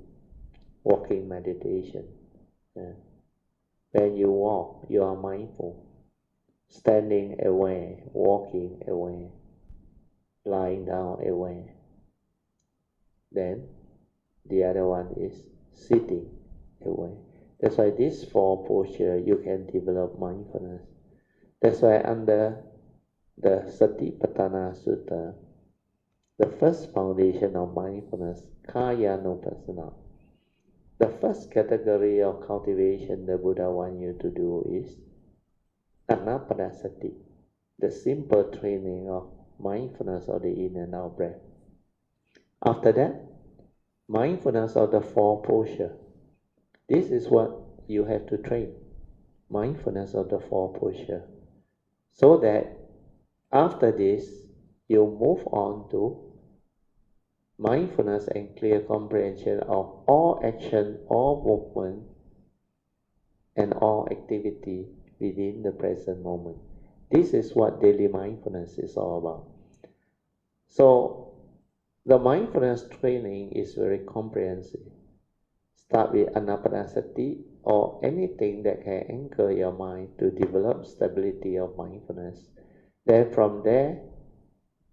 meditation. When you walk, you are mindful. Standing aware, walking aware, lying down aware. Then the other one is sitting aware. That's why these four postures you can develop mindfulness. That's why under the Satipatthana Sutta, the first foundation of mindfulness, Kayanupassana, the first category of cultivation the Buddha wants you to do is Anapanasati, the simple training of mindfulness of the in and out breath. After that, mindfulness of the four postures. This is what you have to train, mindfulness of the four postures, so that after this, you move on to mindfulness and clear comprehension of all action, all movement, and all activity within the present moment. This is what daily mindfulness is all about. So, the mindfulness training is very comprehensive. Start with Anapanasati or anything that can anchor your mind to develop stability of mindfulness. Then from there,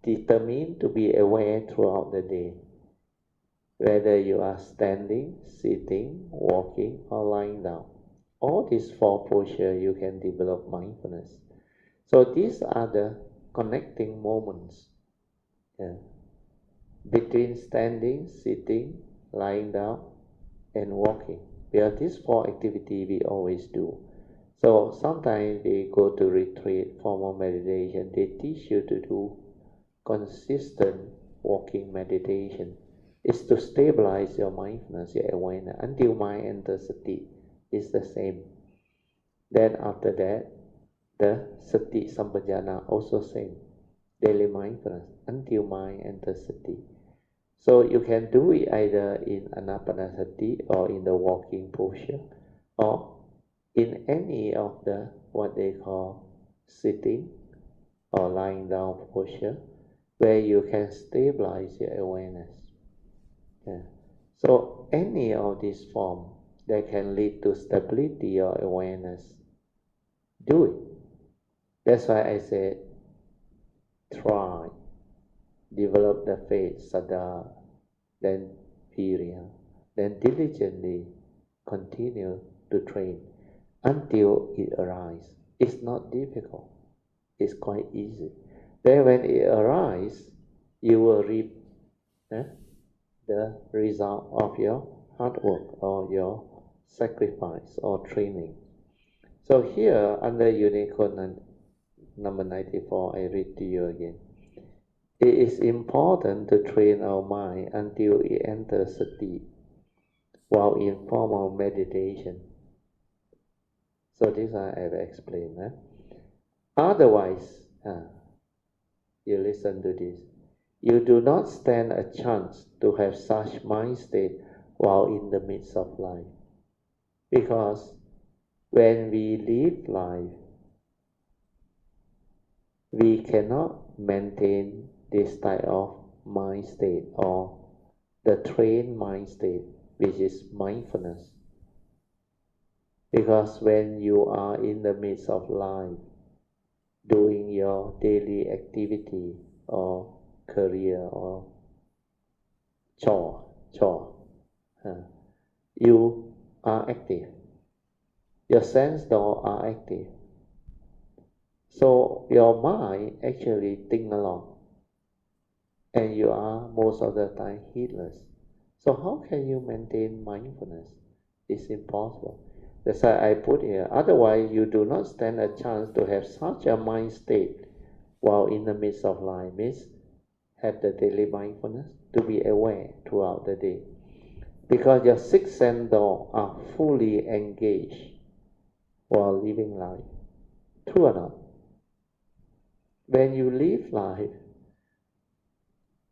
determine to be aware throughout the day, whether you are standing, sitting, walking, or lying down. All these four postures you can develop mindfulness. So these are the connecting moments between standing, sitting, lying down, and walking. Because these four activities we always do. So sometimes they go to retreat, formal meditation, they teach you to do consistent walking meditation. It's to stabilize your mindfulness, your awareness, until mind enters sati. It's the same. Then after that, the sati sampajana also same. Daily mindfulness, until mind enters sati. So you can do it either in anapanasati or in the walking posture, or in any of the what they call sitting or lying down posture, where you can stabilize your awareness. So any of these forms that can lead to stability or awareness, do it. That's why I said, try, develop the faith, saddha, then virya, then diligently continue to train until it arises. It's not difficult. It's quite easy. Then when it arises, you will reap the result of your hard work or your sacrifice or training. So here, under Unicode number 94, I read to you again. It is important to train our mind until it enters sati while in formal meditation. So this I have explained. Otherwise, you listen to this. You do not stand a chance to have such mind state while in the midst of life. Because when we live life, we cannot maintain this type of mind state or the trained mind state, which is mindfulness. Because when you are in the midst of life, doing your daily activity or career or chore, you are active. Your sense door are active. So your mind actually think a lot, and you are most of the time heedless. So how can you maintain mindfulness? It's impossible. That's why I put here, otherwise you do not stand a chance to have such a mind state while in the midst of life. Means have the daily mindfulness, to be aware throughout the day. Because your six sense door are fully engaged while living life. True or not? When you live life,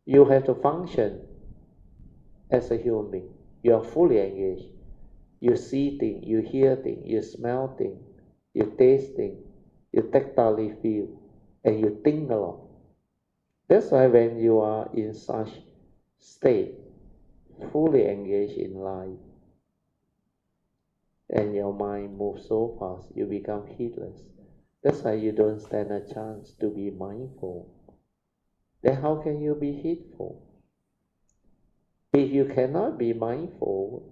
you have to function as a human being. You are fully engaged. You see things, you hear things, you smell things, you taste things, you tactilely feel, and you think a lot. That's why when you are in such state, fully engaged in life, and your mind moves so fast, you become heedless. That's why you don't stand a chance to be mindful. Then how can you be heedful? If you cannot be mindful,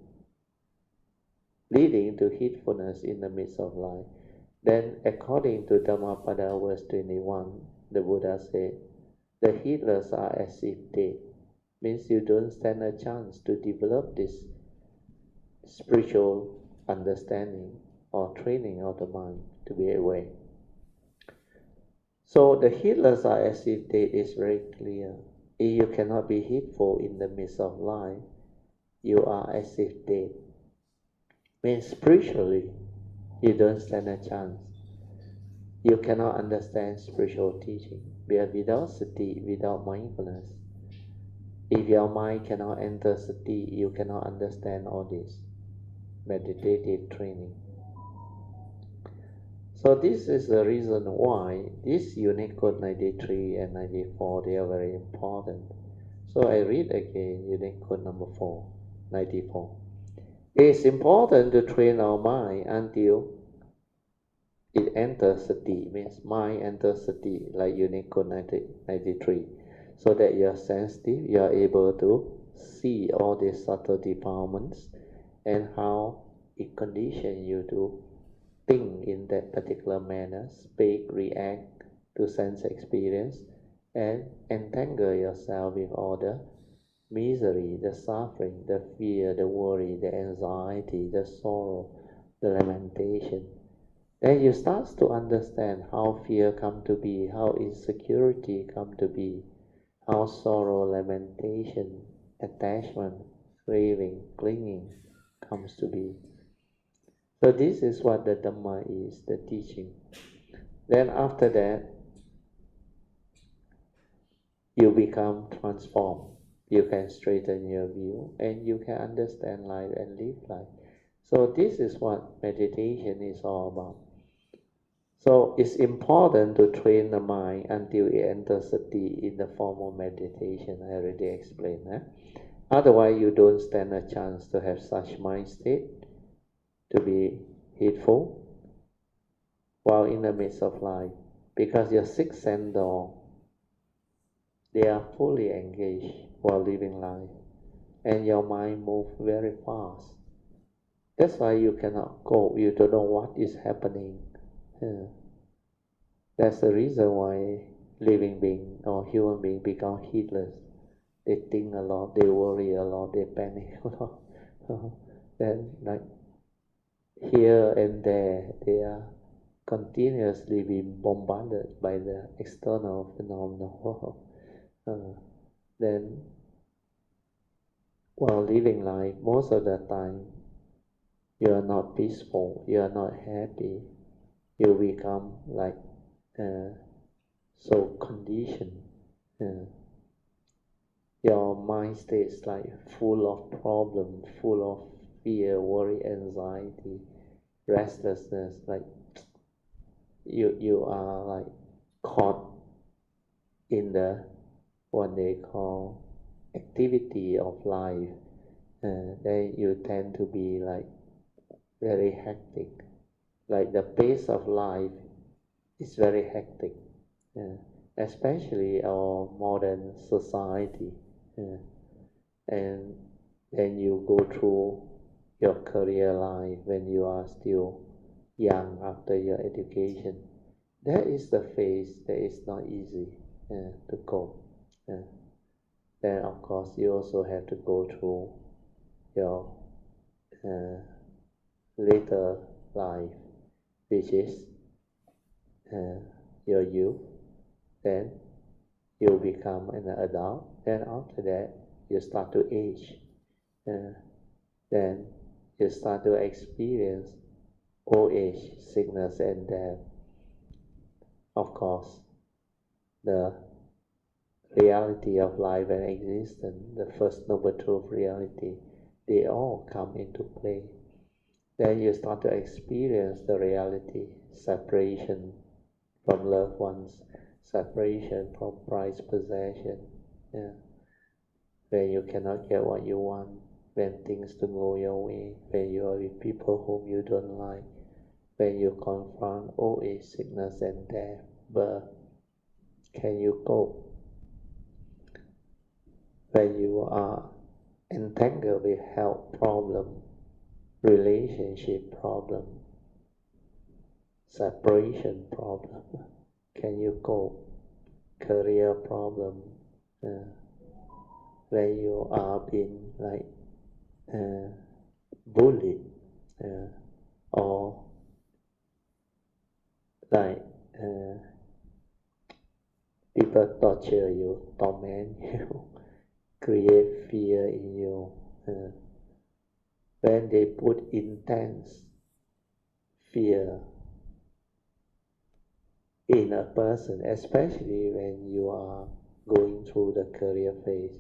leading to heedfulness in the midst of life. Then, according to Dhammapada verse 21, the Buddha said, the heedless are as if dead. Means you don't stand a chance to develop this spiritual understanding or training of the mind to be aware. So the heedless are as if dead is very clear. If you cannot be heedful in the midst of life, you are as if dead. Means spiritually, you don't stand a chance. You cannot understand spiritual teaching. Because without sati, without mindfulness, if your mind cannot enter sati, you cannot understand all this meditative training. So this is the reason why this unit code 93 and 94, they are very important. So I read again unit code number 94. It is important to train our mind until it enters sati, means mind enters sati, like unit code 93, so that you are sensitive, you are able to see all these subtle developments and how it conditions you to think in that particular manner, speak, react to sense experience, and entangle yourself with all the misery, the suffering, the fear, the worry, the anxiety, the sorrow, the lamentation. Then you start to understand how fear come to be, how insecurity come to be, how sorrow, lamentation, attachment, craving, clinging comes to be. So this is what the Dhamma is, the teaching. Then after that, you become transformed. You can straighten your view and you can understand life and live life. So this is what meditation is all about. So it's important to train the mind until it enters sati in the form of meditation. I already explained that. Otherwise, you don't stand a chance to have such mind state, to be heedful while in the midst of life, because your sixth sense door, they are fully engaged while living life, and your mind moves very fast. That's why you cannot cope. You don't know what is happening. That's the reason why living being or human being become heedless. They think a lot, they worry a lot, they panic a lot. Then, like here and there, they are continuously being bombarded by the external phenomenal world. Then, while living life, most of the time, you are not peaceful, you are not happy, you become like so conditioned. Your mind stays like full of problems, full of fear, worry, anxiety, restlessness, like you are like caught in the what they call activity of life. Then you tend to be like very hectic, like the pace of life is very hectic, especially our modern society. And then you go through your career life when you are still young after your education. That is the phase that is not easy to cope. Then of course you also have to go through your later life, which is your youth. Then you become an adult. Then after that you start to age. Then you start to experience old age, sickness and death. Of course, the reality of life and existence, the first noble truth reality, they all come into play. Then you start to experience the reality, separation from loved ones, separation from prized possession, when you cannot get what you want, when things don't go your way, when you are with people whom you don't like, when you confront old age, sickness and death, but can you cope? When you are entangled with health problem, relationship problem, separation problem, can you cope? Career problem, where you are being like bullied, or like people torture you, torment you, create fear in you. When they put intense fear in a person, especially when you are going through the career phase,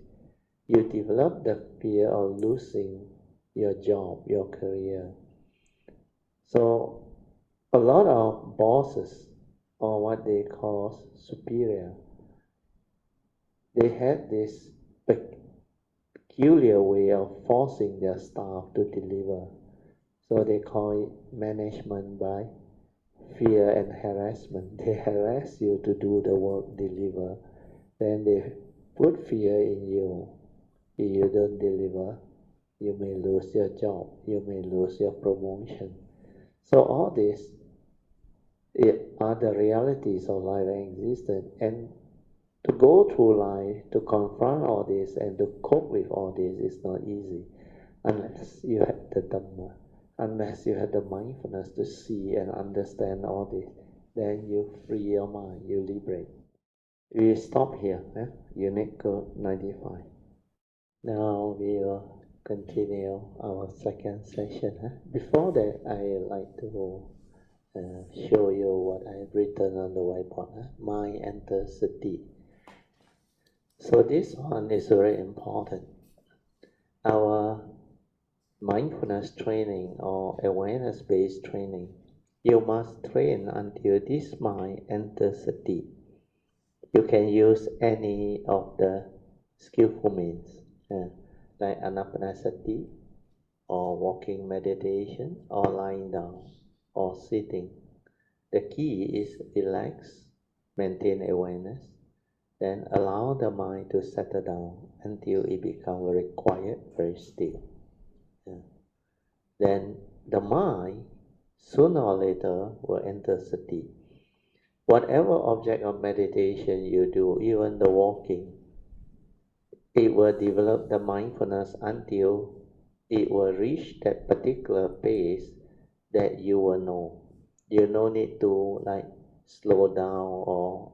you develop the fear of losing your job, your career. So a lot of bosses, or what they call superior, they had this peculiar way of forcing their staff to deliver. So they call it management by fear and harassment. They harass you to do the work, deliver. Then they put fear in you. If you don't deliver, you may lose your job, you may lose your promotion. So all this are the realities of life and existence. And to go through life, to confront all this and to cope with all this is not easy unless you have the Dhamma, unless you have the mindfulness to see and understand all this. Then you free your mind, you liberate. We stop here, Unit Code 95. Now we will continue our second session. Before that, I like to show you what I have written on the whiteboard. Mind enters sati. So this one is very important. Our mindfulness training or awareness-based training, you must train until this mind enters sati. You can use any of the skillful means, like anapanasati, or walking meditation, or lying down, or sitting. The key is relax, maintain awareness, then allow the mind to settle down until it becomes very quiet, very still. Then the mind, sooner or later, will enter sati. Whatever object of meditation you do, even the walking, it will develop the mindfulness until it will reach that particular pace that you will know. You no need to like slow down or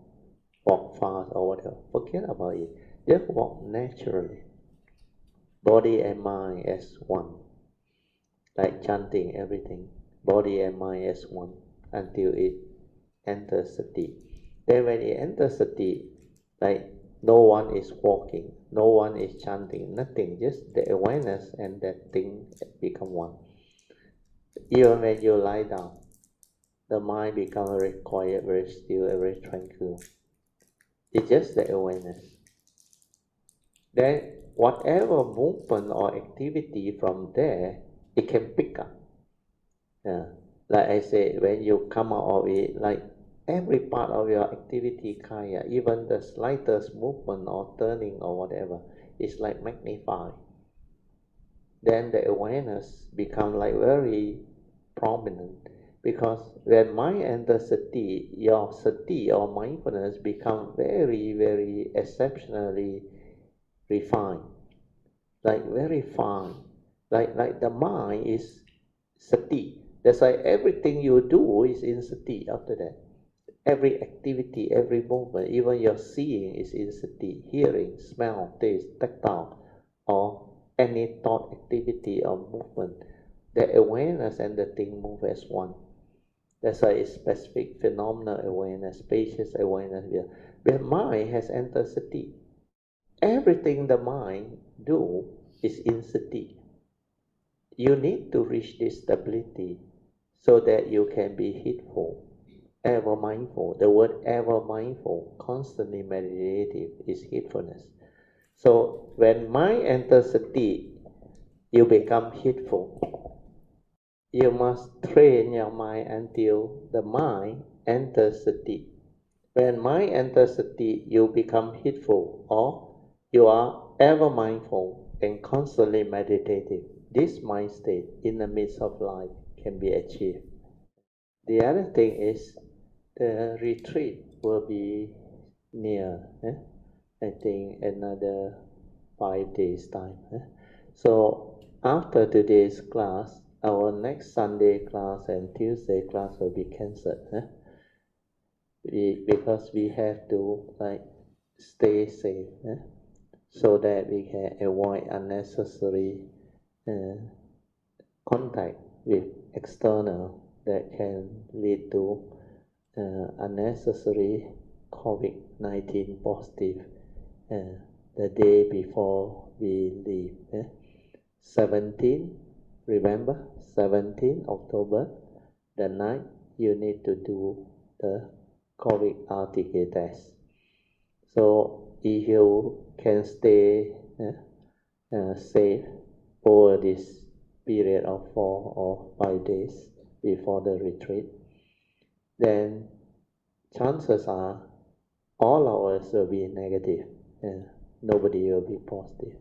walk fast or whatever. Forget about it. Just walk naturally. Body and mind as one. Like chanting everything. Body and mind as one until it enters sati. Then when it enters sati, like no one is walking, no one is chanting, nothing, just the awareness and that thing become one. Even when you lie down, the mind becomes very quiet, very still, and very tranquil. It's just the awareness. Then whatever movement or activity from there, it can pick up. Like I said, when you come out of it, like every part of your activity kaya, even the slightest movement or turning or whatever, is like magnified. Then the awareness become like very prominent, because when mind enters sati, your sati or mindfulness become very, very exceptionally refined, like very fine, like the mind is sati. That's why everything you do is in sati after that. Every activity, every movement, even your seeing is in sati. Hearing, smell, taste, tactile, or any thought, activity, or movement, the awareness and the thing move as one. That's why it's specific phenomenal awareness, spacious awareness. Where mind has entered sati. Everything the mind do is in sati. You need to reach this stability so that you can be heedful, ever mindful. The word ever mindful, constantly meditative, is heedfulness. So when mind enters sati, you become heedful. You must train your mind until the mind enters sati. When mind enters sati, you become heedful, or you are ever mindful and constantly meditative. this mind state in the midst of life can be achieved. The other thing is the retreat will be near, I think another 5 days time. So after today's class, our next Sunday class and Tuesday class will be cancelled. Because we have to stay safe, so that we can avoid unnecessary contact with external that can lead to unnecessary COVID-19 positive the day before we leave. 17, remember, 17 October, the night you need to do the COVID RTK test. So if you can stay safe over this period of 4 or 5 days before the retreat, then chances are all of us will be negative, nobody will be positive.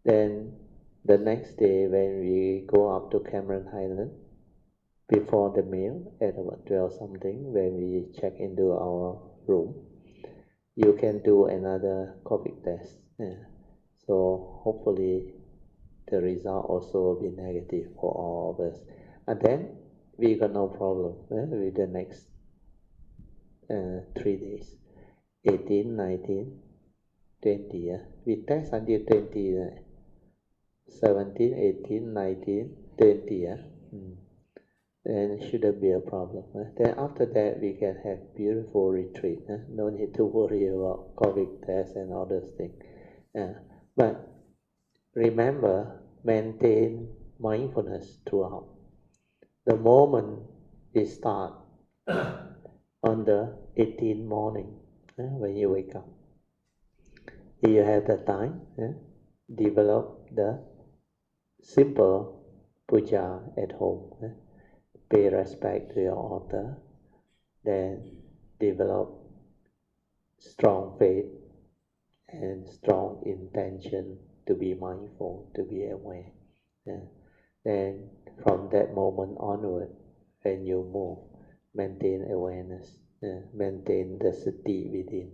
Then the next day when we go up to Cameron Highland, before the meal at about 12 something, when we check into our room, you can do another COVID test. So hopefully the result also will be negative for all of us. And then we got no problem with the next 3 days, 18, 19, 20. We test until 20, 17, 18, 19, 20. Then shouldn't be a problem. Then after that we can have beautiful retreat. No need to worry about COVID test and all those things. But remember, maintain mindfulness throughout. The moment it starts on the 18th morning, when you wake up, if you have the time, develop the simple puja at home. Pay respect to your altar, then develop strong faith and strong intention to be mindful, to be aware. Then from that moment onward, when you move, maintain awareness, maintain the sati within,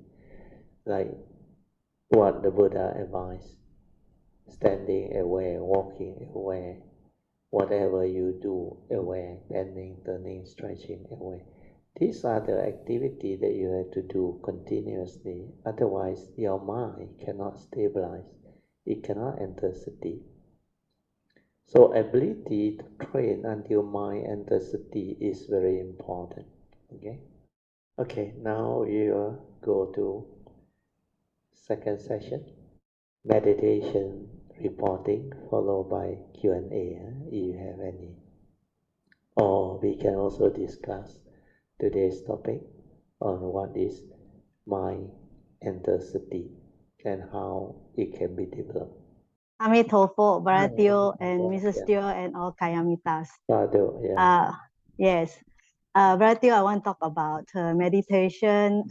like what the Buddha advised: standing aware, walking aware, whatever you do, aware, bending, turning, stretching, aware. These are the activities that you have to do continuously. Otherwise, your mind cannot stabilize. It cannot enter sati. So ability to train until mind enters sati is very important. Okay, now we will go to second session, meditation reporting, followed by Q&A, if you have any. Or we can also discuss today's topic on what is mind enter sati and how it can be developed. Amitofo, Baratio, and Mrs. Teo, and all Kayamitas. Yes. Baratio, I want to talk about meditation,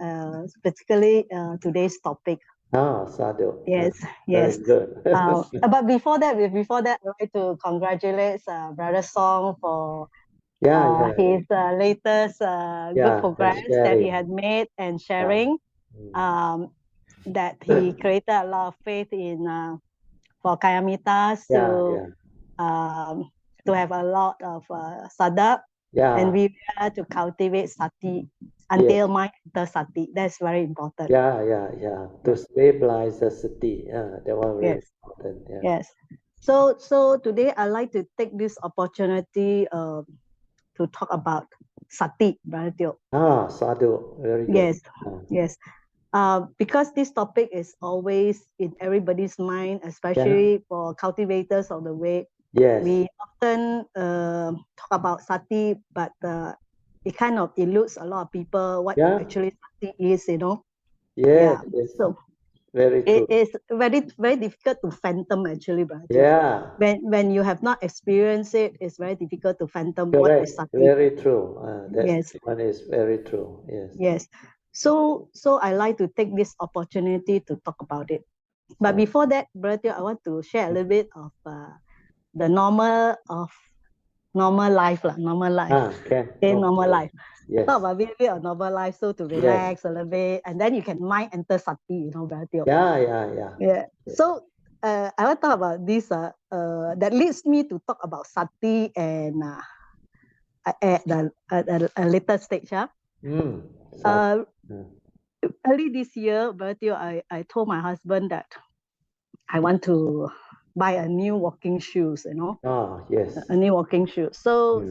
particularly today's topic. Sadhu. Yes, Very yes. good. But before that, I'd like to congratulate Brother Song for his latest good progress that he had made and sharing. That he created a lot of faith in for Kayamitas to have a lot of sadhak, and we are to cultivate sati until mind enters sati. That's very important. To stabilize the sati. That was very important. Yes. So today I'd like to take this opportunity to talk about sati, Brother Teo. Sadhu. Very good. Yes. Yes. Because this topic is always in everybody's mind, especially for cultivators of the way. Yes. We often talk about sati, but it kind of eludes a lot of people what actually sati is, Yes. So very true. It is very difficult to fathom actually, but when you have not experienced it, it's very difficult to fathom what is sati. Very true. That one is very true. Yes. So I like to take this opportunity to talk about it. But before that, Brother, I want to share a little bit of the normal life lah, normal life. Okay, Normal life. Yes. Talk about a bit of normal life, so to relax a little bit, and then you can mind enter sati, brother Teo. Yeah. So I want to talk about this. That leads me to talk about sati and at a later stage. Early this year, brother Teo, I told my husband that I want to buy a new walking shoes. Yes. A new walking shoe. So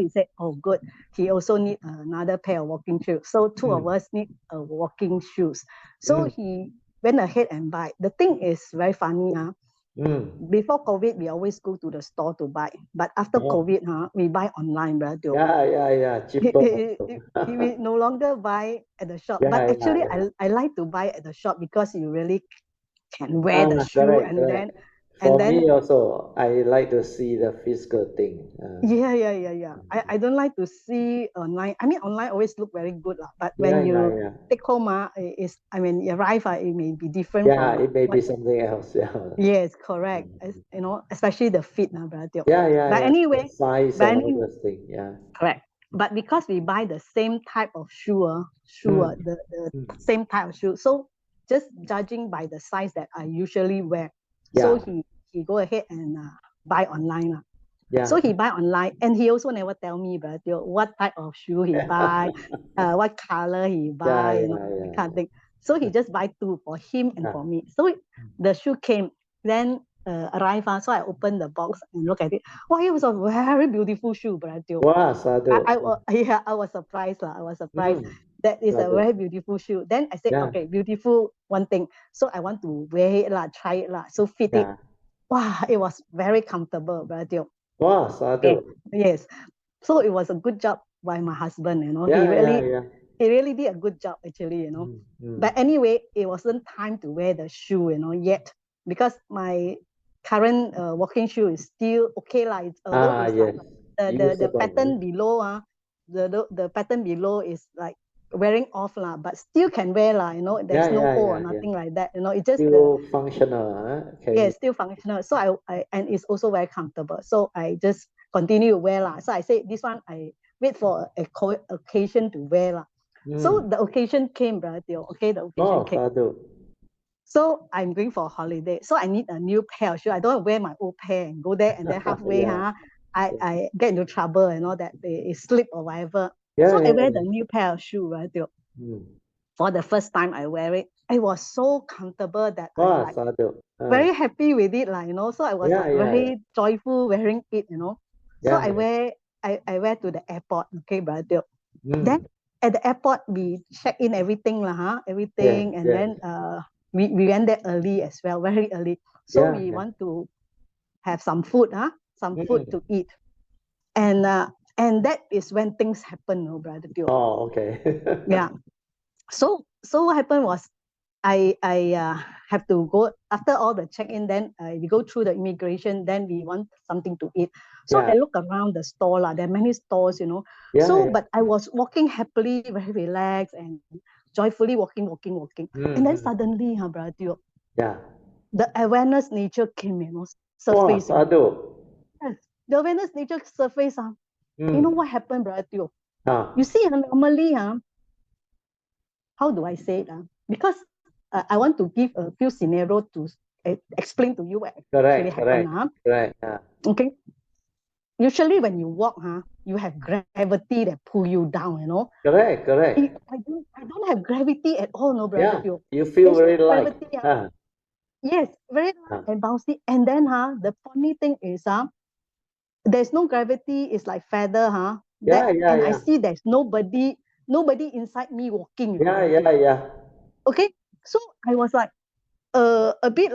he said, oh, good. He also need another pair of walking shoes. So two of us need walking shoes. So he went ahead and buy. The thing is very funny. Before COVID, we always go to the store to buy. But after COVID, we buy online, brother. Cheaper. We no longer buy at the shop. But actually, I like to buy at the shop because you really can wear the shoe correct. For me also, I like to see the physical thing. I don't like to see online. I mean, online always look very good, but when you take home, you arrive, it may be different from it may be something else. Yes, correct. Especially the fit, brother. But anyway, the size and all those things. Correct. But because we buy the same type of shoe, the same type of shoe, so just judging by the size that I usually wear, so he go ahead and buy online. So he buy online, and he also never tell me, brother, what type of shoe he buy, what color he buy, that kind of thing. So he just buy two for him and for me. So the shoe came, then arrived. So I opened the box and look at it. Wow, it was a very beautiful shoe, brother. Wow, Sadhu. I was surprised. I was surprised. That is a very beautiful shoe. Then I said, okay, beautiful, one thing. So I want to wear it, try it. So fit it. Wow, it was very comfortable, brother. Wow, Sadhu. Yes. So it was a good job by my husband, he really did a good job actually, But anyway, it wasn't time to wear the shoe, yet, because my current walking shoe is still okay it's like the pattern below, the pattern below is like wearing off but still can wear there's no hole or nothing like that, it's just still functional. Still functional. So I and it's also very comfortable. So I just continue to wear So I say this one I wait for a occasion to wear So the occasion came, brother. Okay, the occasion came. Sadhu. So I'm going for a holiday. So I need a new pair of shoes. I don't want to wear my old pair and go there and then halfway, I get into trouble and all that. It slip or whatever. So I wear the new pair of shoes, right? For the first time I wear it. It was so comfortable that I very happy with it, So I was very joyful wearing it, So I wear to the airport, okay, brother. Then at the airport we check in everything, everything, and then we went there early as well, very early. So we want to have some food, food to eat, and that is when things happen, brother. Okay. So what happened was I have to go after all the check-in, then we go through the immigration, then we want something to eat. So I look around the store, there are many stores, but I was walking happily, very relaxed and joyfully walking. And then suddenly, brother, the awareness nature came, surface. Yes, the awareness nature surface. You know what happened, brother? You see, normally, how do I say it? Because I want to give a few scenarios to explain to you what actually happened. Okay. Usually when you walk, you have gravity that pull you down, Correct. I don't have gravity at all, no, brother. You feel very light. Yes, very light and bouncy. And then, the funny thing is, there's no gravity. It's like feather, And I see there's nobody inside me walking. Okay, so I was like, a bit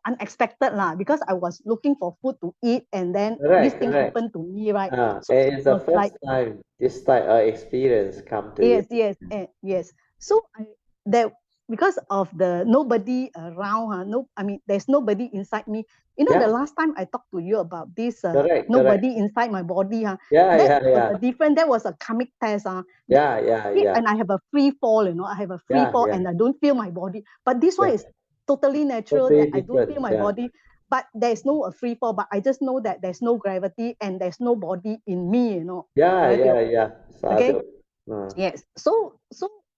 unexpected because I was looking for food to eat, and then this thing happened to me, right? So it's the first time this type of experience come to you. Yes. So because of the nobody around, there's nobody inside me. The last time I talked to you about this, nobody inside my body, that was a different. That was a karmic test, And I have a free fall, I have a free fall, and I don't feel my body. But this one is totally natural, totally that I don't different. feel my Yeah. body, but there's no free fall, but I just know that there's no gravity and there's no body in me, Yeah, Brother Teo. yeah, yeah. Okay. Sadhu. Uh, Yes. So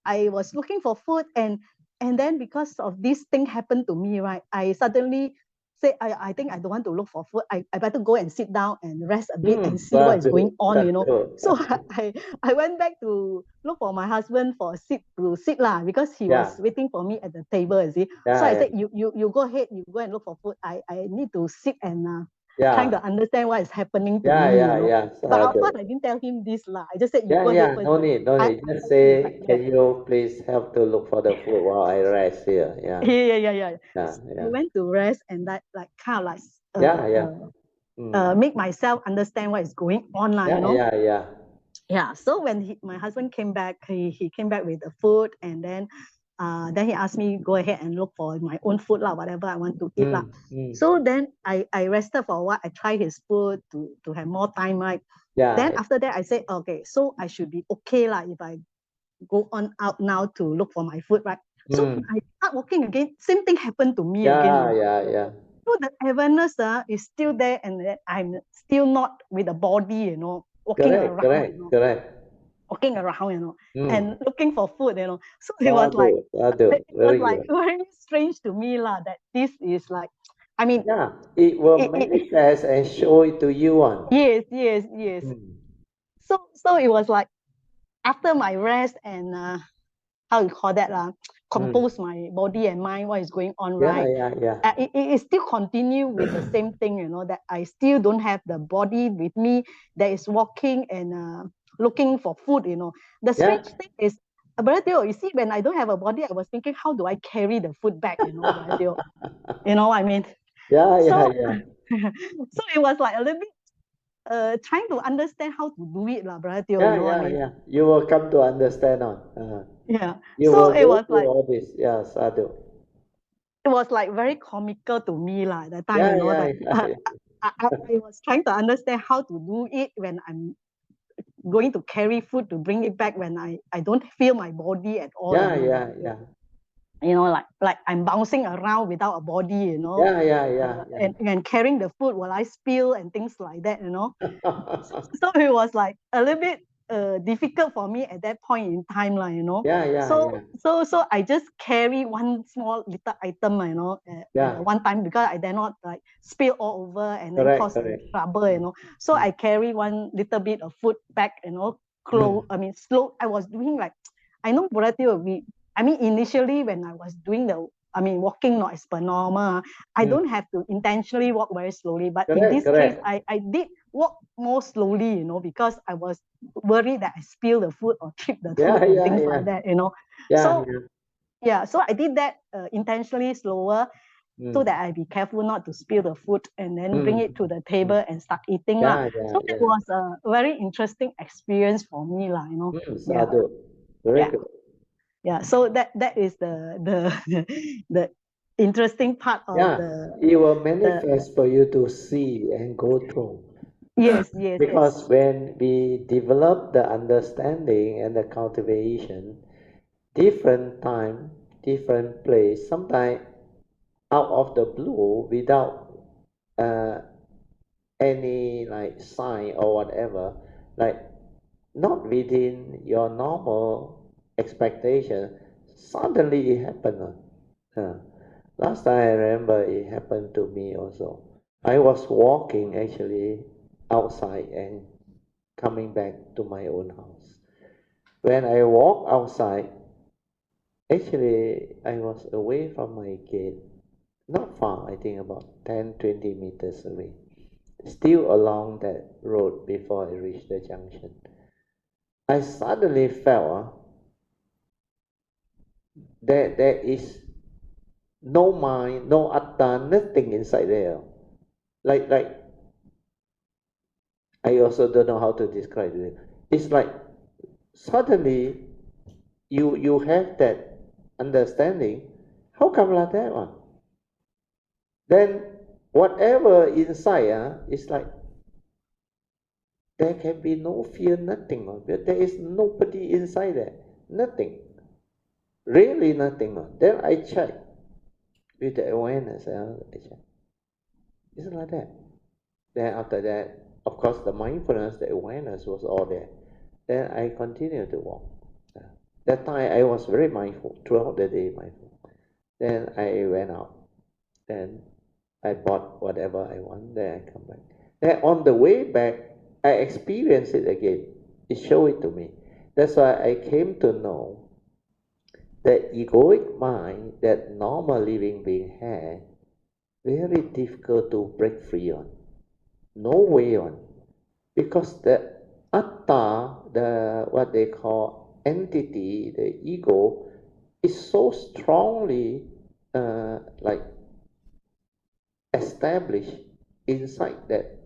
I was looking for food, and then because of this thing happened to me, right? I suddenly say, I think I don't want to look for food. I better go and sit down and rest a bit and see what is Sadhu. going on. Sadhu. So I went back to look for my husband for a seat to sit lah, because he was Yeah, waiting for me at the table, you see. So yeah, I yeah, said, you go ahead, you go and look for food. I need to sit and trying yeah, to understand what is happening to yeah, me. yeah, yeah. But of Sadhu. course, I didn't tell him this lah. I just said, you Yeah, go ahead yeah. first. No need, no need. I Just hope he is like say, that. can you please help to look for the food while I rest here? Yeah, Yeah. yeah, So I yeah, went to rest, and that like kind of like yeah, yeah. Mm. make myself understand what is going on lah. Yeah, yeah, yeah. Yeah. So when my husband came back, he came back with the food, and then he asked me go ahead and look for my own food lah, whatever I want to eat lah. Mm. So then I rested for a while. I tried his food to have more time, right? Then Yeah. after that, I said, okay, so I should be okay lah if I go on out now to look for my food, right? So when I start walking again, same thing happened to me again. Yeah, yeah, yeah. So the awareness is still there, and that I'm still not with the body, walking Correct, around, correct, correct. walking around, and looking for food. So Sadhu, sadhu. it was Very like good. very strange to me lah, that this is like, I mean, Yeah, it will it manifest and show it to you on. yes. Mm. So it was like after my rest and how you call that compose my body and mind, what is going on, Yeah, right? yeah, yeah. It still continue with the same thing, that I still don't have the body with me that is walking and looking for food. The Yeah. strange thing is, Brother Teo, you see, when I don't have a body, I was thinking, how do I carry the food back, Brother Teo? You know what I mean? Yeah, yeah, So, yeah. so it was like a little bit trying to understand how to do it, Brother Teo, Yeah, you know what I yeah, mean? yeah. You will come to understand on. Yeah. You So will it go was through like, all this. Yeah, sadhu. it was like very comical to me at the time, Yeah, yeah, that yeah, yeah. I was trying to understand how to do it when I'm going to carry food to bring it back when I don't feel my body at all. Yeah, yeah, yeah. Like I'm bouncing around without a body, Yeah, yeah, yeah, and carrying the food, will I spill and things like that. yeah. So it was like a little bit difficult for me at that point in time, Yeah, yeah, So yeah. so I just carry one small little item, Yeah. one time, because I dare not like spill all over and then Correct, cause correct. trouble. So I carry one little bit of food back, slow. I was doing like, I know variety of we. I mean, initially when I was doing walking not as per normal, I don't have to intentionally walk very slowly. But in Correct, this case, correct. I did walk more slowly, because I was worried that I spill the food or trip the Yeah, food and yeah, things yeah. like that. Yeah, So yeah, so I did that intentionally slower, so that I be careful not to spill the food and then bring it to the table and start eating lah. Yeah, yeah, So that yeah. was a very interesting experience for me lah. Yeah, Sadhu. Very yeah. good. Yeah, so that is the the interesting part of Yeah, the it will the manifest for you to see and go through. yes. Because when we develop the understanding and the cultivation, different time, different place, sometimes out of the blue, without uh, any like sign or whatever, like not within your normal expectation, suddenly it happened. Last time I remember it happened to me also. I was walking actually outside and coming back to my own house. When I walk outside, actually I was away from my gate, not far, I think about 10-20 meters away. Still along that road before I reached the junction. I suddenly felt that there is no mind, no atta, nothing inside there. Like I also don't know how to describe it. It's like suddenly you have that understanding. How come like that one? Then whatever inside is like there can be no fear, nothing. There is nobody inside there, nothing. Really nothing. Then I check. with the awareness. It's like that. Then after that, of course, the mindfulness, the awareness was all there. Then I continued to walk. That time I was very mindful throughout the day, mindful. Then I went out. Then I bought whatever I want. Then I come back. Then on the way back, I experienced it again. It showed it to me. That's why I came to know that egoic mind that normal living being had, very difficult to break free on. No way on. Because the atta, the what they call entity, the ego, is so strongly like established inside that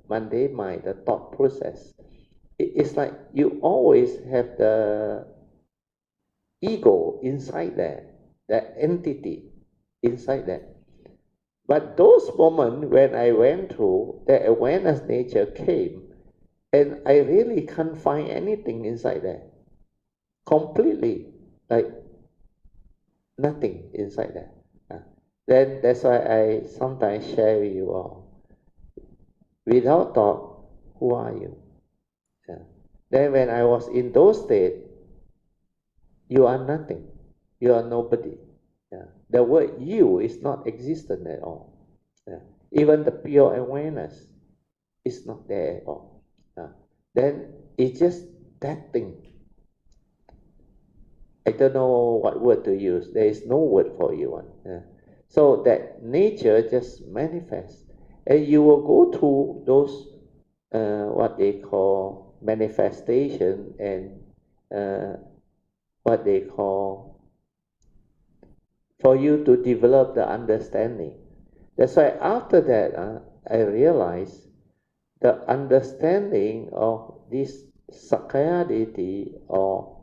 mundane mind, the thought process. It's like you always have the ego inside there, the entity inside there. But those moments when I went through, the awareness nature came, and I really can't find anything inside there. Completely, like nothing inside there. Then that's why I sometimes share with you all. Without thought, who are you? Then when I was in those states, you are nothing. You are nobody. The word you is not existent at all. Even the pure awareness is not there at all. Then it's just that thing. I don't know what word to use. There is no word for you one. So that nature just manifests, and you will go through those what they call manifestation and what they call for you to develop the understanding. That's why after that, I realized the understanding of this Sakaya deity or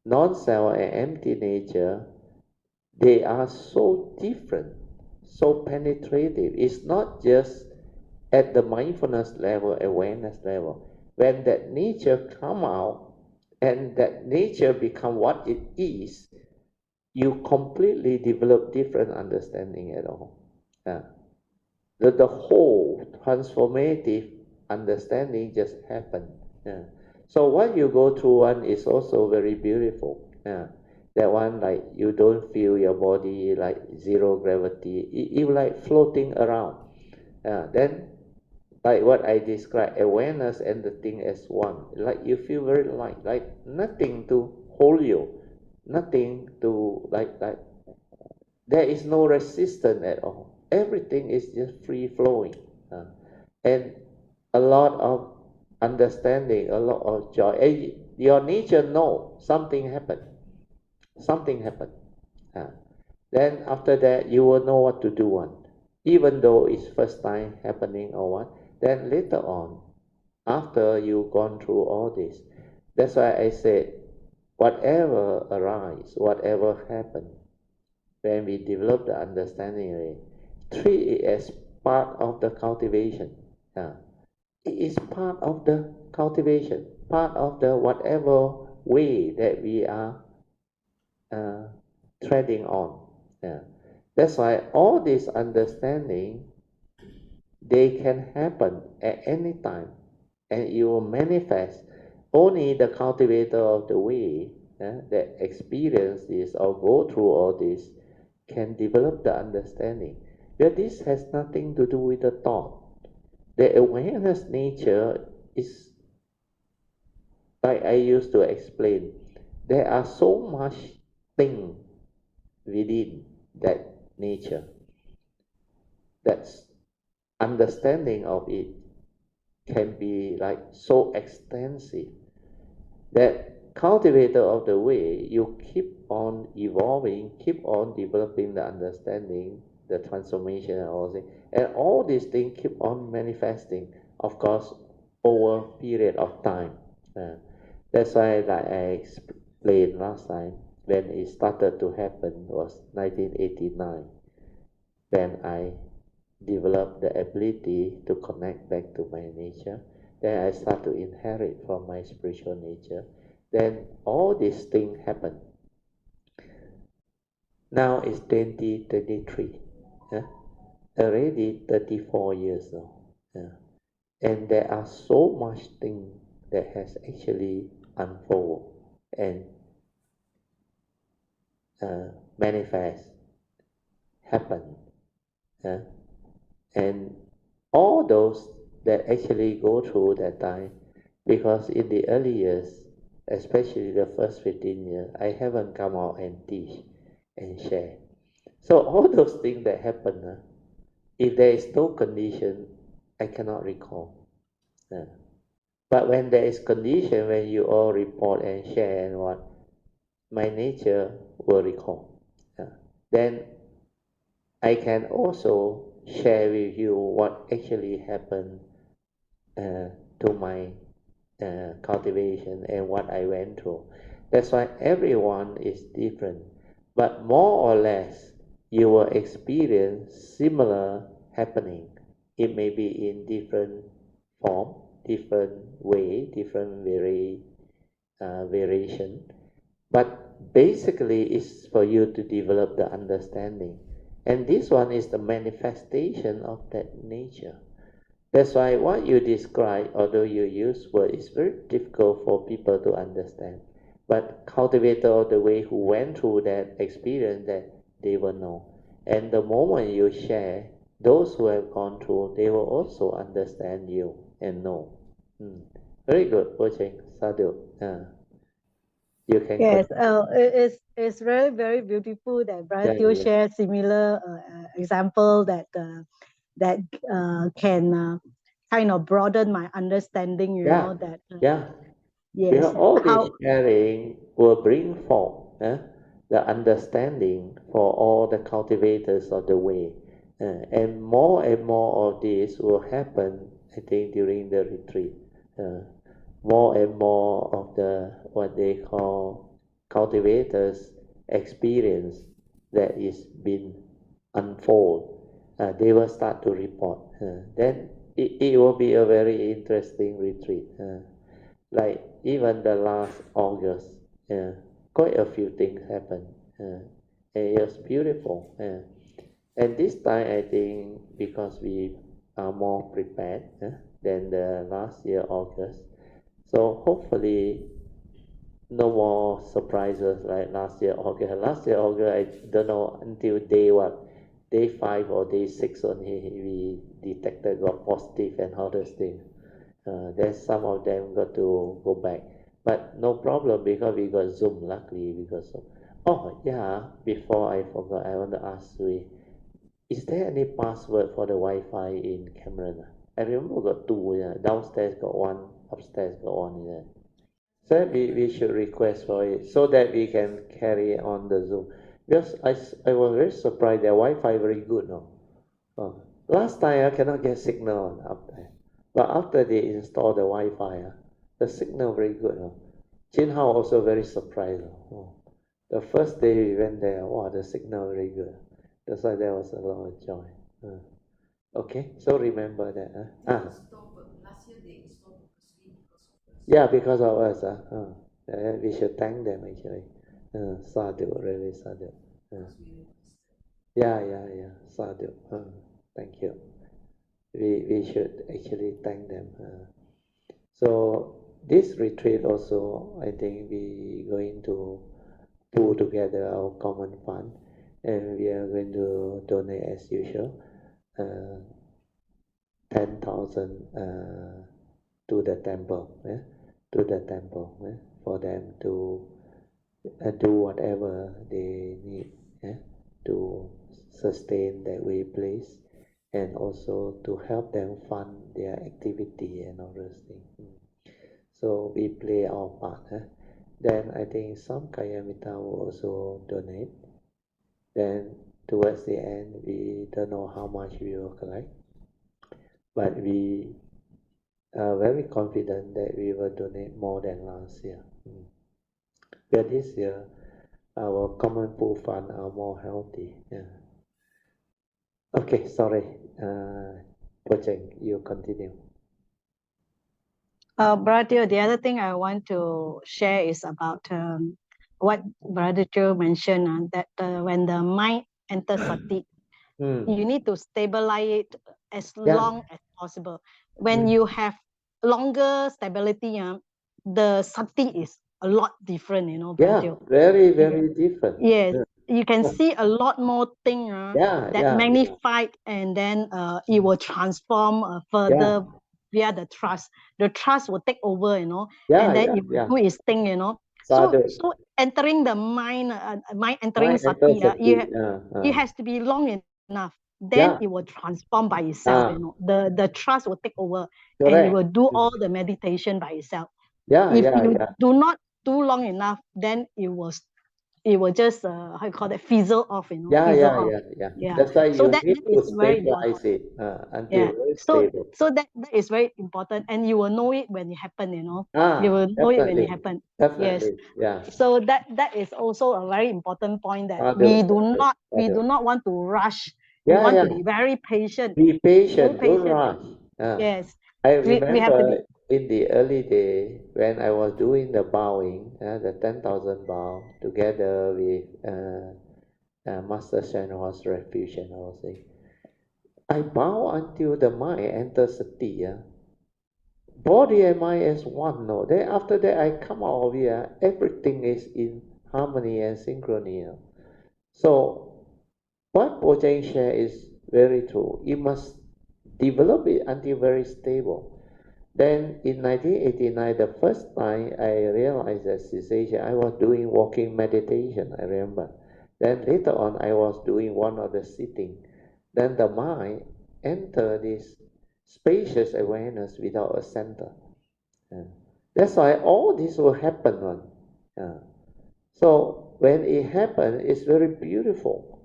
non-self and empty nature, they are so different, so penetrative. It's not just at the mindfulness level, awareness level. When that nature come out and that nature become what it is, you completely develop different understanding at all. The whole transformative understanding just happened. So what you go through one is also very beautiful. That one, like you don't feel your body like zero gravity. You like floating around. Then like what I described, awareness and the thing as one. Like you feel very light, like nothing to hold you, nothing to like. There is no resistance at all. Everything is just free flowing, and a lot of understanding, a lot of joy. And your nature know something happened. Something happened. Then after that, you will know what to do one, even though it's first time happening or what. Then later on, after you've gone through all this, that's why I said, whatever arise, whatever happen, when we develop the understanding, treat it as part of the cultivation. It is part of the cultivation, part of the whatever way that we are uh, treading on. That's why all this understanding, they can happen at any time, and it will manifest. Only the cultivator of the way that experience this or go through all this can develop the understanding. But this has nothing to do with the thought. The awareness nature is, like I used to explain, there are so much thing within that nature. That's understanding of it can be like so extensive that cultivator of the way, you keep on evolving, keep on developing the understanding, the transformation and all things, and all these things keep on manifesting, of course, over period of time. That's why, like I explained last time, when it started to happen was 1989, when I developed the ability to connect back to my nature. Then I start to inherit from my spiritual nature. Then all these things happen. Now it's 2023. Already 34 years old. And there are so much things that has actually unfold and manifest, happen. And all those that actually go through that time, because in the early years, especially the first 15 years, I haven't come out and teach and share. So all those things that happen, if there is no condition, I cannot recall. But when there is condition, when you all report and share and what, my nature will recall. Then I can also share with you what actually happened to my cultivation and what I went through. That's why everyone is different, but more or less you will experience similar happening. It may be in different form, different way, different variation, but basically it's for you to develop the understanding. And this one is the manifestation of that nature. That's why what you describe, although you use word, is very difficult for people to understand. But cultivator of the way who went through that experience, that they will know. And the moment you share, those who have gone through, they will also understand you and know. Very good, Poh Cheng. Sadhu. You can Yes, it's very, very beautiful that Brother Teo shared similar example that can kind of broaden my understanding, you know, that yes, yes, all this sharing will bring forth the understanding for all the cultivators of the way. And more of this will happen, I think, during the retreat. More and more of the what they call cultivators experience that is been unfold. They will start to report. Then it will be a very interesting retreat. Like even the last August, quite a few things happened. And it was beautiful. And this time, I think, because we are more prepared than the last year August, so hopefully no more surprises like last year August. Last year August, I don't know until day 5 or day 6 only we detected got positive and all those things. Then some of them got to go back, but no problem because we got Zoom. Luckily, we got Zoom. Oh yeah, before I forgot, I want to ask you, is there any password for the Wi-Fi in Cameron? I remember got two. Yeah, downstairs got one, upstairs got one. Yeah. So we should request for it so that we can carry on the Zoom. Because I was very surprised that Wi-Fi very good now. Last time I cannot get signal up there. But after they install the Wi-Fi, the signal very good. Jin Hao also very surprised. The first day we went there, wow, the signal very good. That's why there was a lot of joy. Okay, so remember that. Last year they installed purposely because of us. Yeah, because of us. We should thank them actually. Sadhu, really sadhu. Yeah, sadhu. Thank you. We should actually thank them. So this retreat also, I think we going to pull together our common fund, and we are going to donate as usual, 10,000 to the temple, for them to do whatever they need to sustain that way place, and also to help them fund their activity and all those things. So we play our part. Then I think some Kayamita will also donate. Then towards the end, we don't know how much we will collect, but we are very confident that we will donate more than last year. But this year, our common pool fund are more healthy. Yeah. Okay, sorry. Poh Cheng, you continue. Brother, the other thing I want to share is about what Brother Joe mentioned, that when the mind enters sati, you need to stabilize it as long as possible. When you have longer stability, the sati is a lot different, Brother Joe. Very, very different. Yes, you can see a lot more things that magnified, and then it will transform further via the trust. The trust will take over, and then it will do its thing, So entering the mind, entering sati, it has to be long enough. Then it will transform by itself, The trust will take over, and it will do all the meditation by itself. If you do not do long enough, then it will just how you call that, fizzle off, fizzle off. That's why so you that need to is very important. stabilize it until very So stable. that is very important, and you will know it when it happen, you will know it when it happen. Definitely. Yes. So that is also a very important point, that we do not want to rush. We want to be very patient. Be patient, Very don't patient. rush. Yes. I We have to be. remember in the early day when I was doing the bowing, the 10,000 bow together with Master Shenhua's refuge, and I was saying, I bow until the mind enters sati. Body and mind as one. No, then after that I come out of here, everything is in harmony and synchrony. So what Po Cheng share is very true. You must develop it until very stable. Then in 1989, the first time I realized that cessation, I was doing walking meditation, I remember. Then later on, I was doing one of the sitting. Then the mind entered this spacious awareness without a center. That's why all this will happen. So when it happened, it's very beautiful.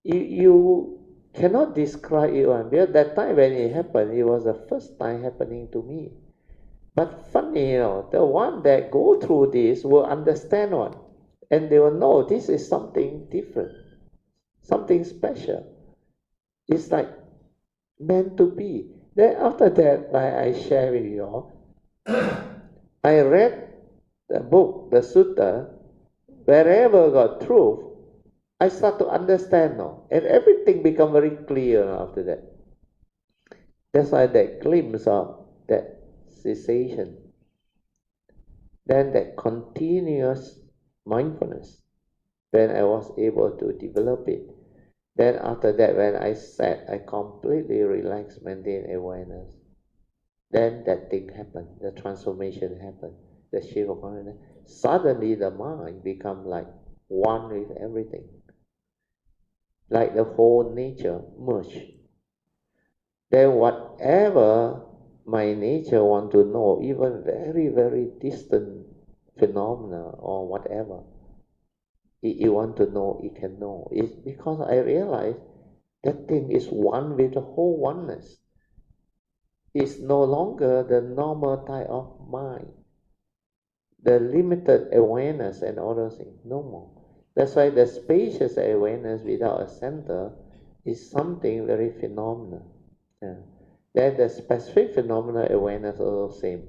You cannot describe it one, because that time when it happened, it was the first time happening to me. But funny, the one that go through this will understand one, and they will know this is something different, something special. It's like meant to be. Then after that, like I share with you all, I read the book, the sutta, wherever got truth, I start to understand now, and everything become very clear after that. That's why that glimpse of that cessation, then that continuous mindfulness, when I was able to develop it. Then after that, when I sat, I completely relaxed, maintain awareness. Then that thing happened, the transformation happened, the shift of consciousness. Suddenly the mind become like one with everything, like the whole nature merged. Then whatever my nature want to know, even very, very distant phenomena or whatever, it want to know, it can know. It's because I realize that thing is one with the whole oneness. It's no longer the normal type of mind, the limited awareness and all those things, no more. That's why the spacious awareness without a center is something very phenomenal. Then the specific phenomena awareness also same.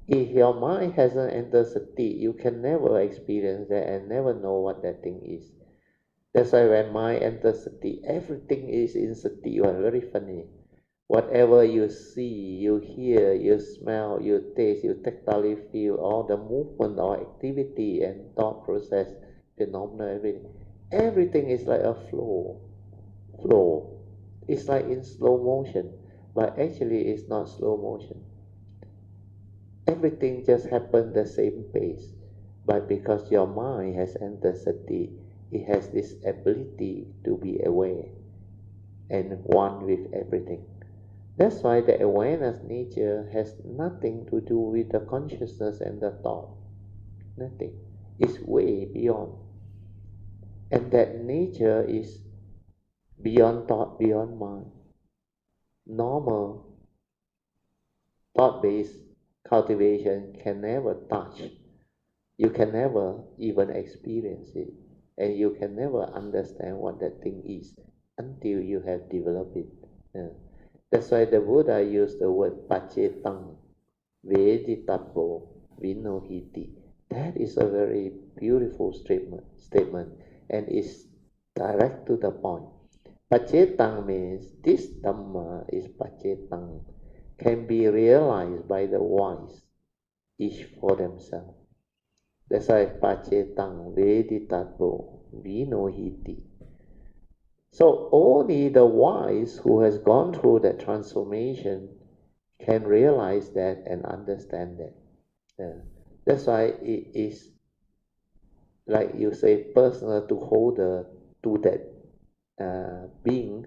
If your mind hasn't entered sati, you can never experience that and never know what that thing is. That's why when mind enters sati, everything is in sati. Very funny. Whatever you see, you hear, you smell, you taste, you tactile feel, all the movement or activity and thought process, phenomena, everything is like a flow. It's like in slow motion, but actually it's not slow motion. Everything just happens the same pace, but because your mind has entered sati, it has this ability to be aware and one with everything. That's why the awareness nature has nothing to do with the consciousness and the thought. Nothing. It's way beyond. And that nature is beyond thought, beyond mind. Normal thought-based cultivation can never touch. You can never even experience it. And you can never understand what that thing is until you have developed it. That's why the Buddha used the word pacetang, veditapo, vinohiti. That is a very beautiful statement and is direct to the point. Pacetang means this Dhamma is Pacetang, can be realized by the wise, each for themselves. That's why Pacetang Veditato Vinohiti. So only the wise who has gone through that transformation can realize that and understand that. That's why it is, like you say, personal to hold to that being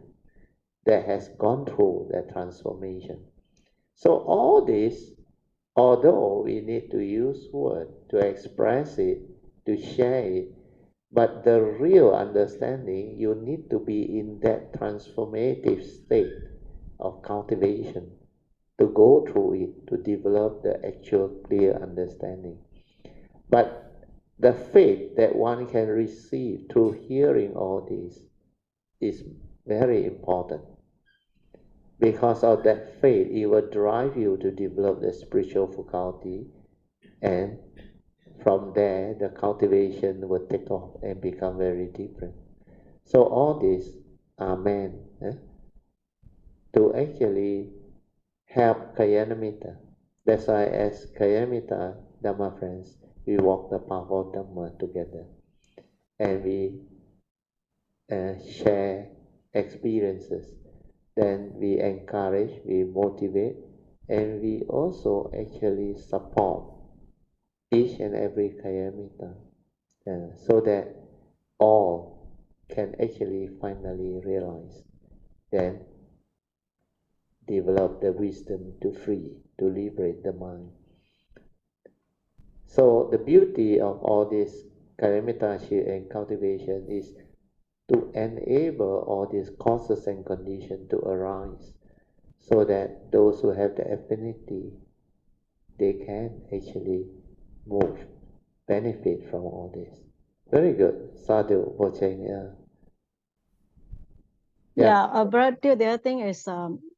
that has gone through that transformation. So all this, although we need to use words to express it, to share it, but the real understanding, you need to be in that transformative state of cultivation to go through it, to develop the actual clear understanding. But the faith that one can receive through hearing all this is very important. Because of that faith, it will drive you to develop the spiritual faculty, and from there, the cultivation will take off and become very different. So all these are meant to actually help Kayanamitta. That's why as Kayanamitta Dhamma friends, we walk the path of Dhamma together, and we share experiences. Then we encourage, we motivate, and we also actually support each and every Kayanamitta, so that all can actually finally realize, then develop the wisdom to free, to liberate the mind. So the beauty of all this Kalyamita and cultivation is to enable all these causes and conditions to arise, so that those who have the affinity, they can actually move, benefit from all this. Very good. Sadhu, Poh Cheng, yeah. Yeah, but the other thing is